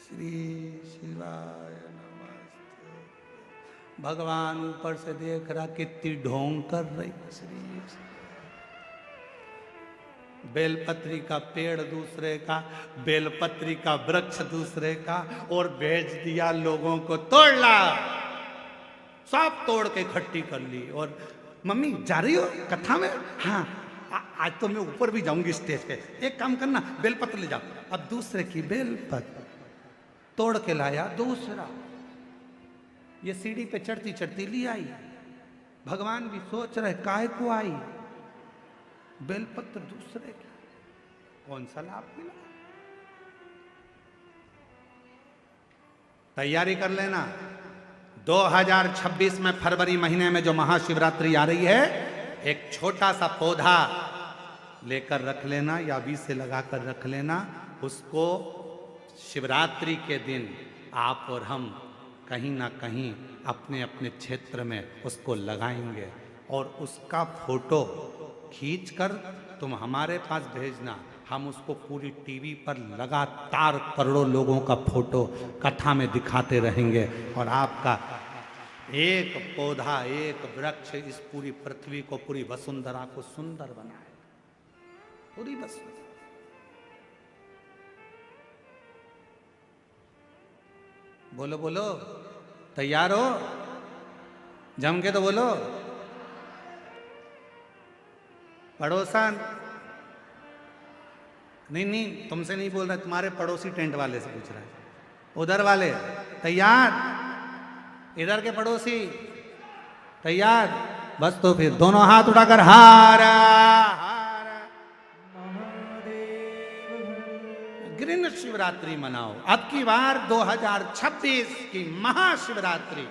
श्री शिवाय नमस्ते। भगवान ऊपर से देख रहा कितनी ढोंग कर रही श्री। बेलपत्री का पेड़ दूसरे का, बेलपत्री का वृक्ष दूसरे का, और भेज दिया लोगों को तोड़ ला। सब तोड़ के इकट्ठी कर ली। और मम्मी जा रही हो कथा में? हाँ आज तो मैं ऊपर भी जाऊंगी स्टेज पे। एक काम करना, बेलपत्र ले जाओ। अब दूसरे की बेलपत्र तोड़ के लाया दूसरा। ये सीढ़ी पे चढ़ती चढ़ती ली आई। भगवान भी सोच रहे काहे को आई, बेलपत्र दूसरे की, कौन सा लाभ मिला। तैयारी कर लेना, 2026 में फरवरी महीने में जो महाशिवरात्रि आ रही है, एक छोटा सा पौधा लेकर रख लेना या बीज से लगाकर रख लेना। उसको शिवरात्रि के दिन आप और हम कहीं ना कहीं अपने अपने क्षेत्र में उसको लगाएंगे, और उसका फोटो खींचकर तुम हमारे पास भेजना। हम उसको पूरी टीवी पर लगातार करोड़ों लोगों का फोटो कथा में दिखाते रहेंगे, और आपका एक पौधा, एक वृक्ष इस पूरी पृथ्वी को, पूरी वसुंधरा को सुंदर बनाए। पूरी वसुंधरा। बोलो बोलो, तैयार हो? जम के तो बोलो। पड़ोसन, नहीं तुमसे नहीं बोल रहा, तुम्हारे पड़ोसी टेंट वाले से पूछ रहा है। उधर वाले तैयार? इधर के पड़ोसी तैयार? बस तो फिर दोनों हाथ उठाकर हारा हारा ग्रीन शिवरात्रि मनाओ। अब की बार 2026 की महाशिवरात्रि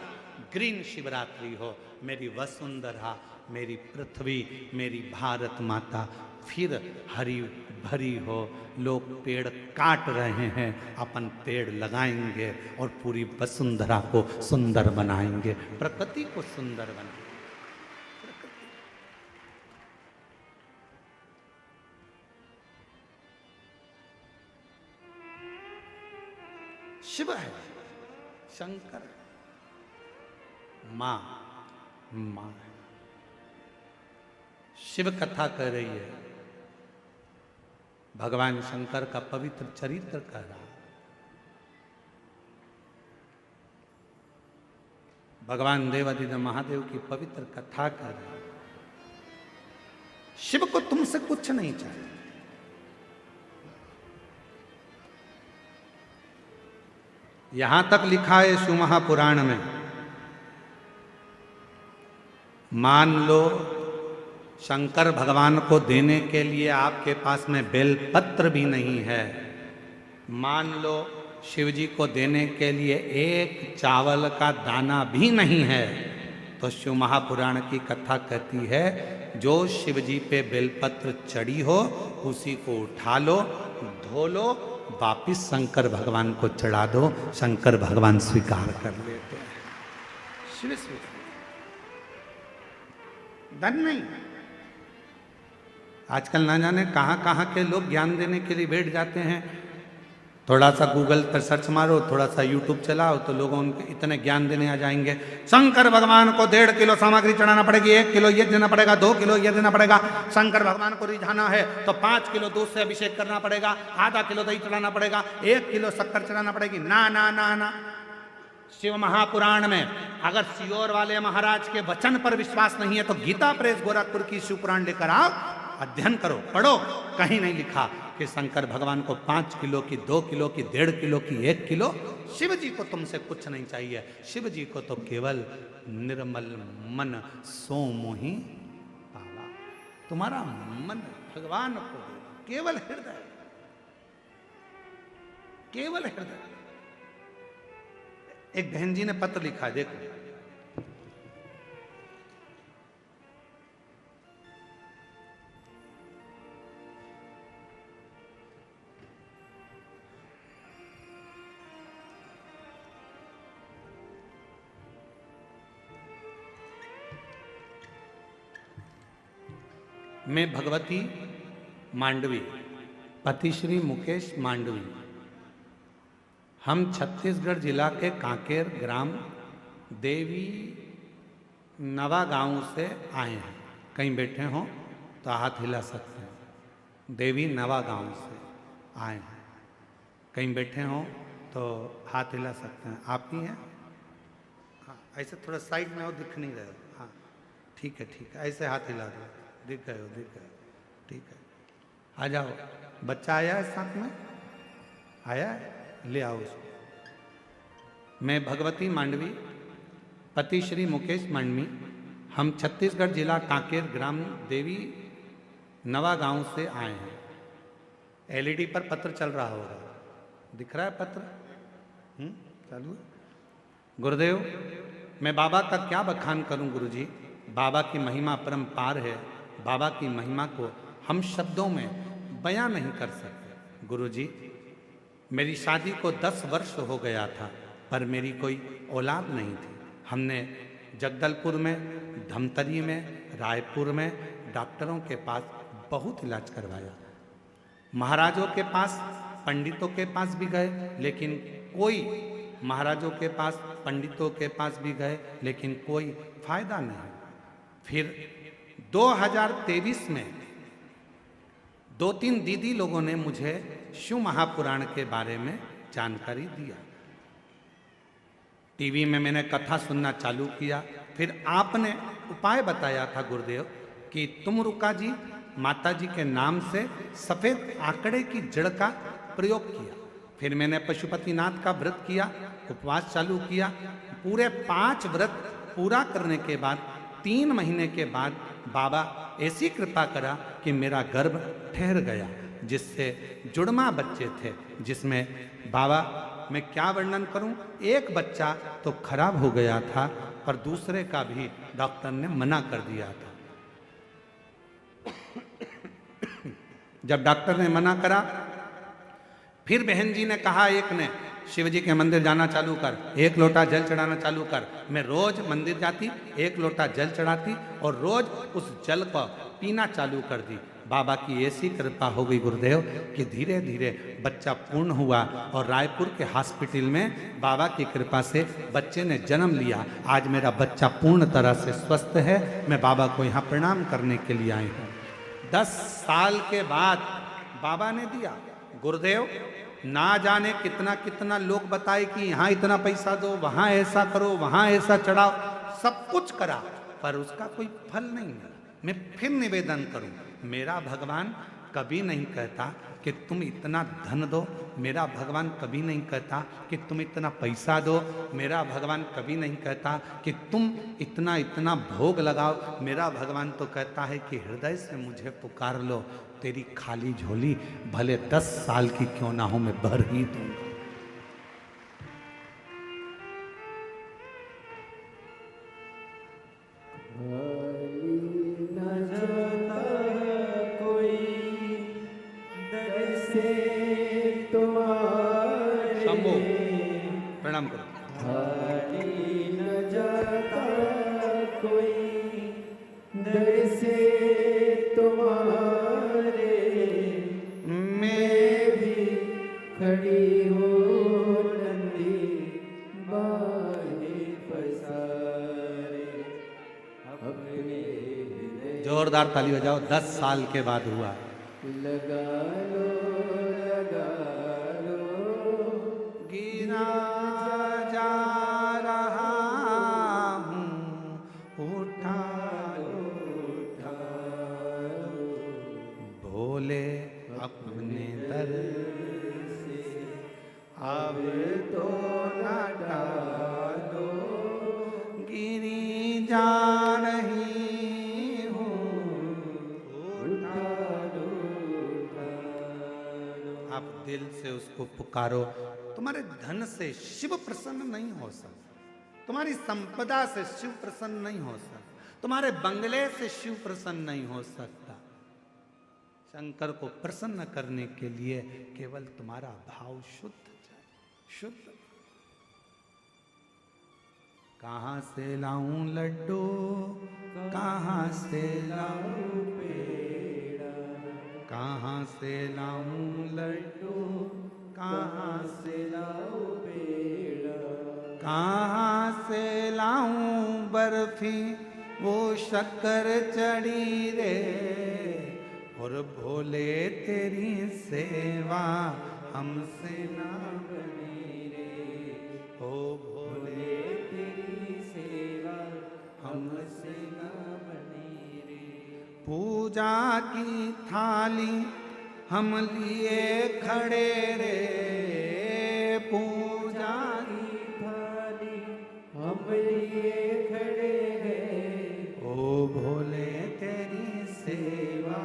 ग्रीन शिवरात्रि हो। मेरी वसुंधरा, मेरी पृथ्वी, मेरी भारत माता फिर हरी भरी हो। लोग पेड़ काट रहे हैं, अपन पेड़ लगाएंगे और पूरी वसुंधरा को सुंदर बनाएंगे, प्रकृति को सुंदर बनाएंगे। शिव है, शंकर है, मां है। शिव कथा कर रही है, भगवान शंकर का पवित्र चरित्र कर रहा है। भगवान देवादिदेव महादेव की पवित्र कथा कर रहा है। शिव को तुमसे कुछ नहीं चाहिए। यहां तक लिखा है शिव महापुराण में, मान लो शंकर भगवान को देने के लिए आपके पास में बेलपत्र भी नहीं है, मान लो शिव जी को देने के लिए एक चावल का दाना भी नहीं है, तो शिव महापुराण की कथा कहती है जो शिव जी पे बेलपत्र चढ़ी हो उसी को उठा लो, धो लो, वापिस शंकर भगवान को चढ़ा दो। शंकर भगवान स्वीकार कर लेते हैं। शिव स्वीकार, धन नहीं। आजकल ना जाने कहाँ कहाँ के लोग ज्ञान देने के लिए बैठ जाते हैं। थोड़ा सा गूगल पर सर्च मारो, थोड़ा सा यूट्यूब चलाओ, तो लोगों उनके इतने ज्ञान देने आ जाएंगे। शंकर भगवान को 1.5 किलो सामग्री चढ़ाना पड़ेगी, 1 किलो ये देना पड़ेगा, 2 किलो ये देना पड़ेगा। शंकर भगवान को रिझाना है तो 5 किलो दूध से अभिषेक करना पड़ेगा, आधा किलो दही चढ़ाना पड़ेगा, 1 किलो शक्कर चढ़ाना पड़ेगी। ना ना ना ना, शिव महापुराण में अगर सियोर वाले महाराज के वचन पर विश्वास नहीं है तो गीता प्रेस गोरखपुर की शिव पुराण लेकर आओ, अध्ययन करो, पढ़ो। कहीं नहीं लिखा कि शंकर भगवान को 5 किलो की, 2 किलो की, 1.5 किलो की, 1 किलो। शिव जी को तुमसे कुछ नहीं चाहिए। शिव जी को तो केवल निर्मल मन सो मोहि पावा। तुम्हारा मन भगवान को केवल हृदय, केवल हृदय। एक बहन जी ने पत्र लिखा, देखो। मैं भगवती मांडवी, पति श्री मुकेश मांडवी, हम छत्तीसगढ़ जिला के कांकेर ग्राम देवी नवा गांव से आए हैं, कहीं बैठे हों तो हाथ हिला सकते हैं। देवी नवा गांव से आए हैं, कहीं बैठे हों तो हाथ हिला सकते हैं। आप ही हैं? हाँ, ऐसे थोड़ा साइड में हो, दिख नहीं रहे हो। हाँ ठीक है, ऐसे हाथ हिला दो, दिख गए हो, ठीक है। आ जाओ, बच्चा आया है साथ में, आया है, ले आओ उसको। मैं भगवती मांडवी, पति श्री मुकेश मांडवी, हम छत्तीसगढ़ जिला कांकेर ग्राम देवी नवा गांव से आए हैं। एलईडी पर पत्र चल रहा होगा, दिख रहा है पत्र? चालू है। गुरुदेव, मैं बाबा का क्या बखान करूं गुरुजी, बाबा की महिमा परम्पार है। बाबा की महिमा को हम शब्दों में बयां नहीं कर सकते। गुरुजी, मेरी शादी को 10 वर्ष हो गया था, पर मेरी कोई औलाद नहीं थी। हमने जगदलपुर में, धमतरी में, रायपुर में डॉक्टरों के पास बहुत इलाज करवाया। महाराजों के पास, पंडितों के पास भी गए, लेकिन कोई, महाराजों के पास, पंडितों के पास भी गए, लेकिन कोई फायदा नहीं। फिर 2023 में 2-3 दीदी लोगों ने मुझे शिव महापुराण के बारे में जानकारी दिया। टीवी में मैंने कथा सुनना चालू किया। फिर आपने उपाय बताया था गुरुदेव कि तुम रुका जी माता जी के नाम से सफेद आंकड़े की जड़ का प्रयोग किया। फिर मैंने पशुपतिनाथ का व्रत किया, उपवास चालू किया। पूरे 5 व्रत पूरा करने के बाद 3 महीने के बाद बाबा ऐसी कृपा करा कि मेरा गर्भ ठहर गया, जिससे जुड़वा बच्चे थे, जिसमें बाबा, मैं क्या वर्णन करूं, एक बच्चा तो खराब हो गया था और दूसरे का भी डॉक्टर ने मना कर दिया था। जब डॉक्टर ने मना करा, फिर बहन जी ने कहा, एक ने, शिव जी के मंदिर जाना चालू कर, 1 लोटा जल चढ़ाना चालू कर। मैं रोज मंदिर जाती, 1 लोटा जल चढ़ाती और रोज उस जल को पीना चालू कर दी। बाबा की ऐसी कृपा हो गई गुरुदेव कि धीरे धीरे बच्चा पूर्ण हुआ और रायपुर के हॉस्पिटल में बाबा की कृपा से बच्चे ने जन्म लिया। आज मेरा बच्चा पूर्ण तरह से स्वस्थ है। मैं बाबा को यहाँ प्रणाम करने के लिए आई हूँ। 10 साल के बाद बाबा ने दिया। गुरुदेव, ना जाने कितना कितना लोग बताए कि यहाँ इतना पैसा दो, वहाँ ऐसा करो, वहाँ ऐसा चढ़ाओ, सब कुछ करा, पर उसका कोई फल नहीं मिला। मैं फिर निवेदन करूं, मेरा भगवान कभी नहीं कहता कि तुम इतना धन दो, मेरा भगवान कभी नहीं कहता कि तुम इतना पैसा दो, मेरा भगवान कभी नहीं कहता कि तुम इतना इतना भोग लगाओ। मेरा भगवान तो कहता है कि हृदय से मुझे पुकार लो, तेरी खाली झोली भले 10 साल की क्यों ना हो, मैं भर ही दूंगा। प्रणाम करो। खाली न जाता कोई दर से तुम्हारे, मैं भी खड़ी हो नंदी बाहे पसारे। अपने जोरदार ताली बजाओ। 10 साल के बाद हुआ। लगा लो गिरा जा रहा हूँ, उठा लो भोले अपने दर से, अब तो न डालो, गिरी जा रही हूँ, उठा लो। आप दिल से उसको पुकारो। तुम्हारे धन से शिव प्रसन्न नहीं हो सकता, तुम्हारी संपदा से शिव प्रसन्न नहीं हो सकता, तुम्हारे बंगले से शिव प्रसन्न नहीं हो सकता। शंकर को प्रसन्न करने के लिए केवल तुम्हारा भाव शुद्ध चाहिए, शुद्ध। कहाँ से लाऊं लड्डू, कहाँ से लाऊं पेड़ा, कहाँ से लाऊं लड्डू, कहाँ से लाऊं पेड़ा, कहाँ से लाऊं बर्फी, वो शक्कर चढ़ी रे, और भोले तेरी सेवा हमसे ना बनी रे, ओ भोले तेरी सेवा हमसे ना बनी रे। पूजा की थाली हम लिए खड़े रे, पूजा की थाली हम लिए खड़े हैं, ओ भोले तेरी सेवा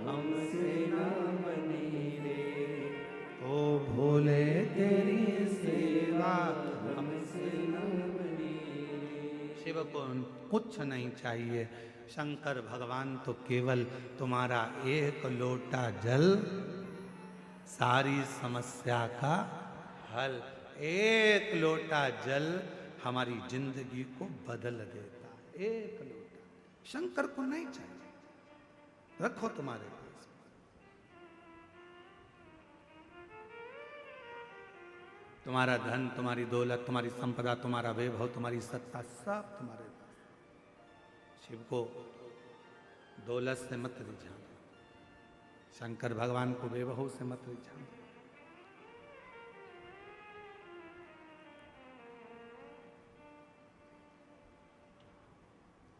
हमसे ना बनी रे, ओ भोले तेरी सेवा हमसे ना बनी रे। शिव को कुछ नहीं चाहिए। शंकर भगवान तो केवल तुम्हारा एक लोटा जल सारी समस्या का हल, एक लोटा जल हमारी जिंदगी को बदल देता है। एक लोटा शंकर को नहीं चाहिए, रखो तुम्हारे पास। तुम्हारा धन, तुम्हारी दौलत, तुम्हारी संपदा, तुम्हारा वैभव, तुम्हारी सत्ता, सब तुम्हारे पास। शिव को दौलत से मत रिझाना, शंकर भगवान को वैभव से मत रिझाना।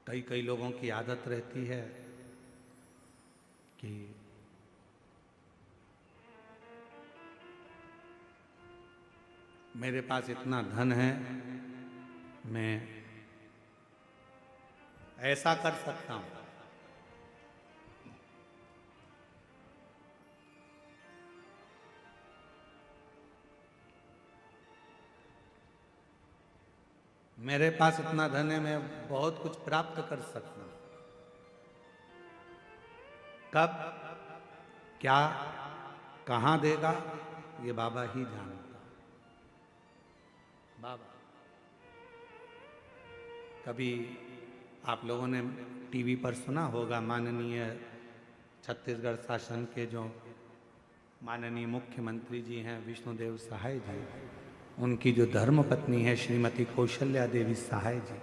कई कई लोगों की आदत रहती है कि मेरे पास इतना धन है, मैं ऐसा कर सकता हूं। मेरे पास इतना धन है, मैं बहुत कुछ प्राप्त कर सकता हूं। कब, क्या, कहां देगा, ये बाबा ही जानता। बाबा, कभी आप लोगों ने टीवी पर सुना होगा, माननीय छत्तीसगढ़ शासन के जो माननीय मुख्यमंत्री जी हैं विष्णुदेव सहाय जी, उनकी जो धर्मपत्नी है श्रीमती कौशल्या देवी सहाय जी,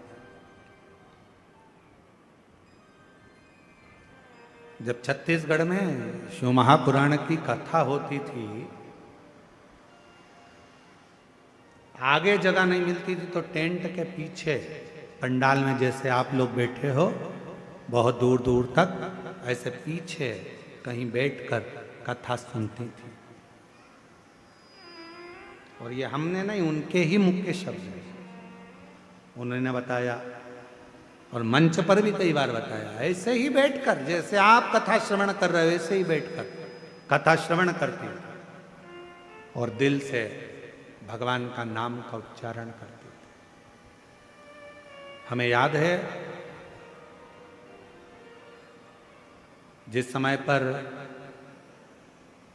जब छत्तीसगढ़ में शिव महापुराण की कथा होती थी, आगे जगह नहीं मिलती थी तो टेंट के पीछे पंडाल में जैसे आप लोग बैठे हो, बहुत दूर दूर तक ऐसे पीछे कहीं बैठकर कथा सुनती थी। और ये हमने नहीं, उनके ही मुख के शब्द हैं, उन्होंने बताया और मंच पर भी कई बार बताया। ऐसे ही बैठकर, जैसे आप कथा श्रवण कर रहे हो, ऐसे ही बैठकर कथा श्रवण करती और दिल से भगवान का नाम का उच्चारण करती। हमें याद है जिस समय पर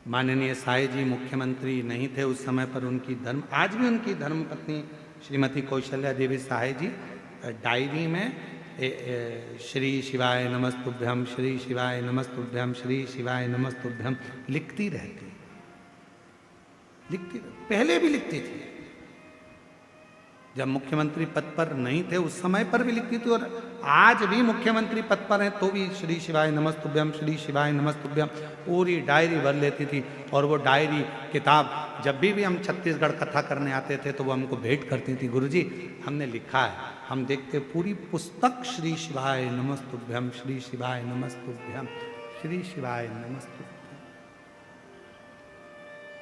माननीय साई जी मुख्यमंत्री नहीं थे, उस समय पर उनकी आज भी उनकी धर्मपत्नी श्रीमती कौशल्या देवी सहाय जी डायरी में श्री शिवाय नमस्तुभ्यम, श्री शिवाय नमस्तुभ्यम, श्री शिवाय नमस्तुभ्यम लिखती रहती, पहले भी लिखती थी। जब मुख्यमंत्री पद पर नहीं थे उस समय पर भी लिखती थी, और आज भी मुख्यमंत्री पद पर हैं तो भी श्री शिवाय नमस्तुभ्यम, श्री शिवाय नमस्तुभ्यम पूरी डायरी भर लेती थी। और वो डायरी किताब जब भी हम छत्तीसगढ़ कथा करने आते थे तो वो हमको भेंट करती थी, गुरुजी हमने लिखा है। हम देखते पूरी पुस्तक श्री शिवाय नमस्तुभ्यम, श्री शिवाय नमस्तुभ्यम, श्री शिवाय नमस्तुभ्यम।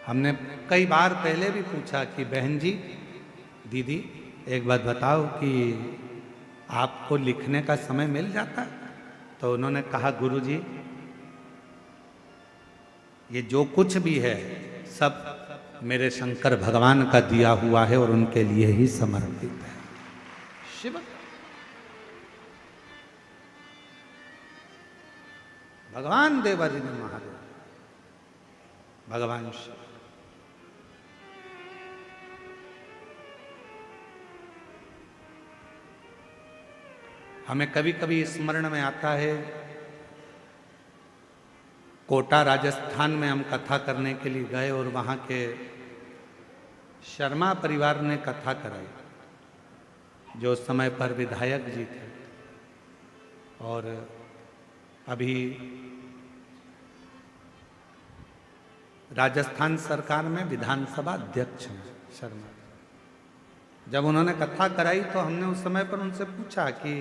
हमने कई बार पहले भी पूछा कि बहन जी, दीदी एक बात बताओ कि आपको लिखने का समय मिल जाता? तो उन्होंने कहा गुरुजी ये जो कुछ भी है सब मेरे शंकर भगवान का दिया हुआ है और उनके लिए ही समर्पित है। शिव भगवान देवादिदेव महादेव, भगवान शिव। हमें कभी कभी स्मरण में आता है, कोटा राजस्थान में हम कथा करने के लिए गए और वहाँ के शर्मा परिवार ने कथा कराई, जो उस समय पर विधायक जी थे। और अभी राजस्थान सरकार में विधानसभा अध्यक्ष हैं शर्मा। जब उन्होंने कथा कराई तो हमने उस समय पर उनसे पूछा कि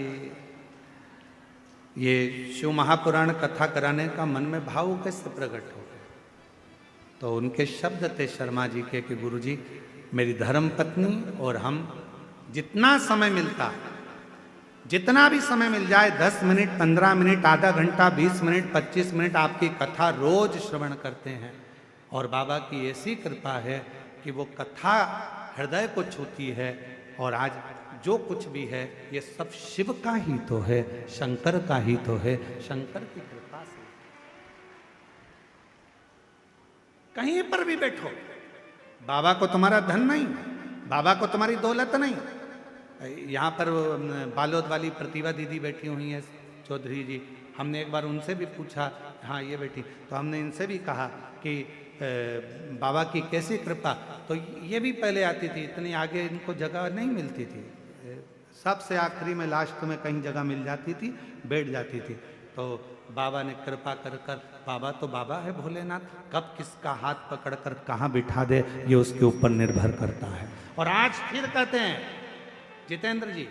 ये शिव महापुराण कथा कराने का मन में भाव कैसे प्रकट हो गया। तो उनके शब्द थे शर्मा जी के कि गुरुजी, मेरी धर्म पत्नी और हम जितना समय मिलता है, जितना भी समय मिल जाए, 10 मिनट, 15 मिनट, आधा घंटा, 20 मिनट, 25 मिनट आपकी कथा रोज श्रवण करते हैं। और बाबा की ऐसी कृपा है कि वो कथा हृदय को छूती है। और आज जो कुछ भी है ये सब शिव का ही तो है, शंकर का ही तो है, शंकर की कृपा से। कहीं पर भी बैठो, बाबा को तुम्हारा धन नहीं, बाबा को तुम्हारी दौलत नहीं। यहाँ पर बालोद वाली प्रतिभा दीदी बैठी हुई है, चौधरी जी, हमने एक बार उनसे भी पूछा, हाँ ये बैठी, तो हमने इनसे भी कहा कि बाबा की कैसी कृपा। तो ये भी पहले आती थी, इतनी आगे इनको जगह नहीं मिलती थी, सबसे आखिरी में लास्ट में कहीं जगह मिल जाती थी, बैठ जाती थी। तो बाबा ने कृपा कर कर, बाबा तो बाबा है भोलेनाथ, कब किसका हाथ पकड़कर कहाँ बिठा दे ये उसके ऊपर निर्भर करता है। और आज फिर कहते हैं जितेंद्र जी,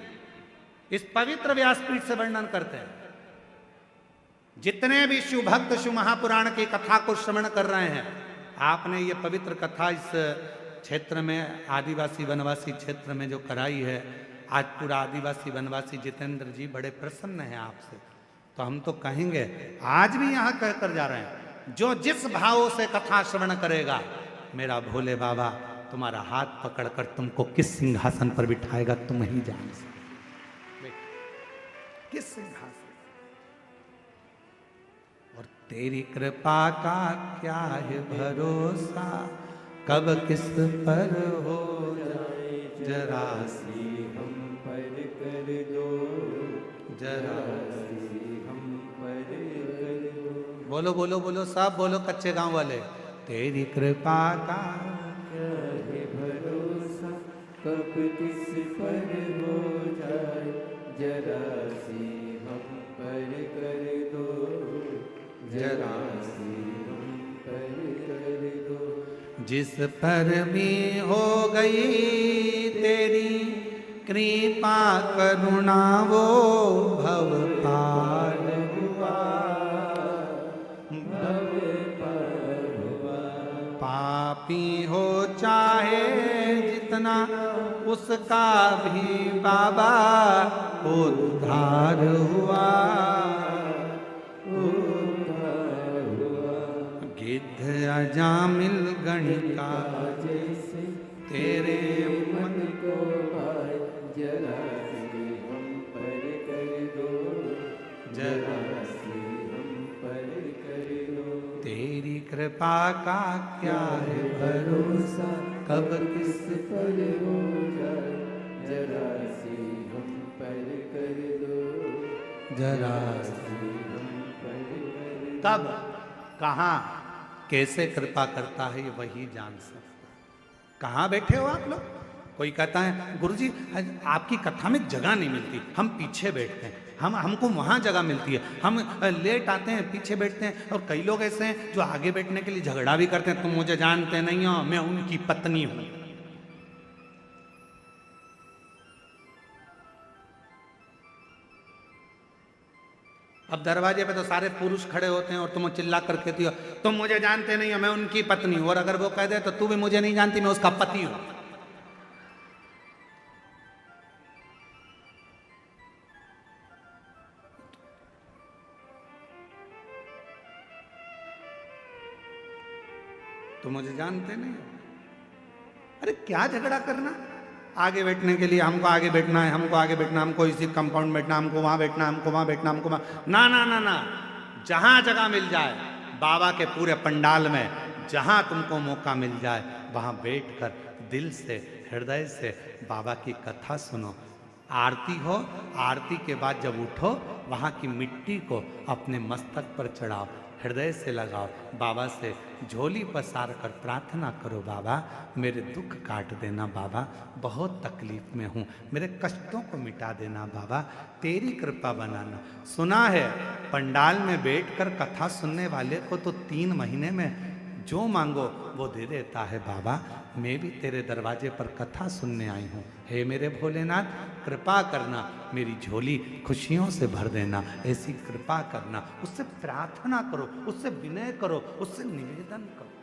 इस पवित्र व्यासपीठ से वर्णन करते हैं, जितने भी शिव भक्त शिव महापुराण की कथा को श्रवण कर रहे हैं, आपने ये पवित्र कथा इस क्षेत्र में, आदिवासी वनवासी क्षेत्र में जो कराई है, आज पूरा आदिवासी वनवासी जितेंद्र जी बड़े प्रसन्न हैं आपसे। तो हम तो कहेंगे, आज भी यहाँ कहकर जा रहे हैं, जो जिस भाव से कथा श्रवण करेगा, मेरा भोले बाबा तुम्हारा हाथ पकड़कर तुमको किस सिंहासन पर बिठाएगा तुम ही जान सकते, किस सिंहासन। और तेरी कृपा का क्या है भरोसा, कब किस पर हो जाए जरा सी हम पर कर दो, जरा हम पर कर दो। बोलो बोलो बोलो, सब बोलो कच्चे गांव वाले, तेरी कृपा का क्या है भरोसा, कब किस पर हो जाए जरा सी हम पर कर दो, जरा सी हम पर कर दो। जिस पर भी हो गई तेरी कृपा करुणा वो भव पार हुआ, भव पार हुआ। पापी हो चाहे जितना उसका भी बाबा उद्धार हुआ, उद्धार हुआ। गिद्ध अजामिल गणिका जैसे तेरे मन को भाए जरा सी हम पर कर दो, जरा सी हम पर कर दो। तेरी कृपा का क्या है भरोसा कब किस पर हो जाए जरा सी हम पर कर दो, जरा सी हम पर कर दो। कब, कहाँ, कैसे कृपा करता है ये वही जान सकता। कहाँ बैठे हो आप लोग? कोई कहता है गुरुजी आपकी कथा में जगह नहीं मिलती, हम पीछे बैठते हैं, हमको वहाँ जगह मिलती है, हम लेट आते हैं, पीछे बैठते हैं। और कई लोग ऐसे हैं जो आगे बैठने के लिए झगड़ा भी करते हैं, तुम मुझे जानते नहीं हो, मैं उनकी पत्नी हूँ। अब दरवाजे पे तो सारे पुरुष खड़े होते हैं और तुम चिल्ला कर कहती हो तुम मुझे जानते नहीं हो, मैं उनकी पत्नी हूं। और अगर वो कह दे तो तू भी मुझे नहीं जानती, मैं उसका पति हूं। तुम मुझे जानते नहीं हो। अरे क्या झगड़ा करना, आगे बैठने के लिए हमको आगे बैठना है, हमको आगे बैठना, हमको इसी कंपाउंड बैठना, हमको वहां बैठना, हमको वहां बैठना, हमको वहां, ना ना ना ना, जहां जगह मिल जाए बाबा के पूरे पंडाल में, जहां तुमको मौका मिल जाए वहां बैठकर दिल से हृदय से बाबा की कथा सुनो। आरती हो, आरती के बाद जब उठो वहां की मिट्टी को अपने मस्तक पर चढ़ाओ, हृदय से लगाओ, बाबा से झोली पसार कर प्रार्थना करो, बाबा मेरे दुख काट देना, बाबा बहुत तकलीफ में हूँ, मेरे कष्टों को मिटा देना, बाबा तेरी कृपा बनाना। सुना है पंडाल में बैठकर कथा सुनने वाले को तो 3 महीने में जो मांगो वो दे देता है। बाबा मैं भी तेरे दरवाजे पर कथा सुनने आई हूँ, हे मेरे भोलेनाथ कृपा करना, मेरी झोली खुशियों से भर देना, ऐसी कृपा करना। उससे प्रार्थना करो, उससे विनय करो, उससे निवेदन करो।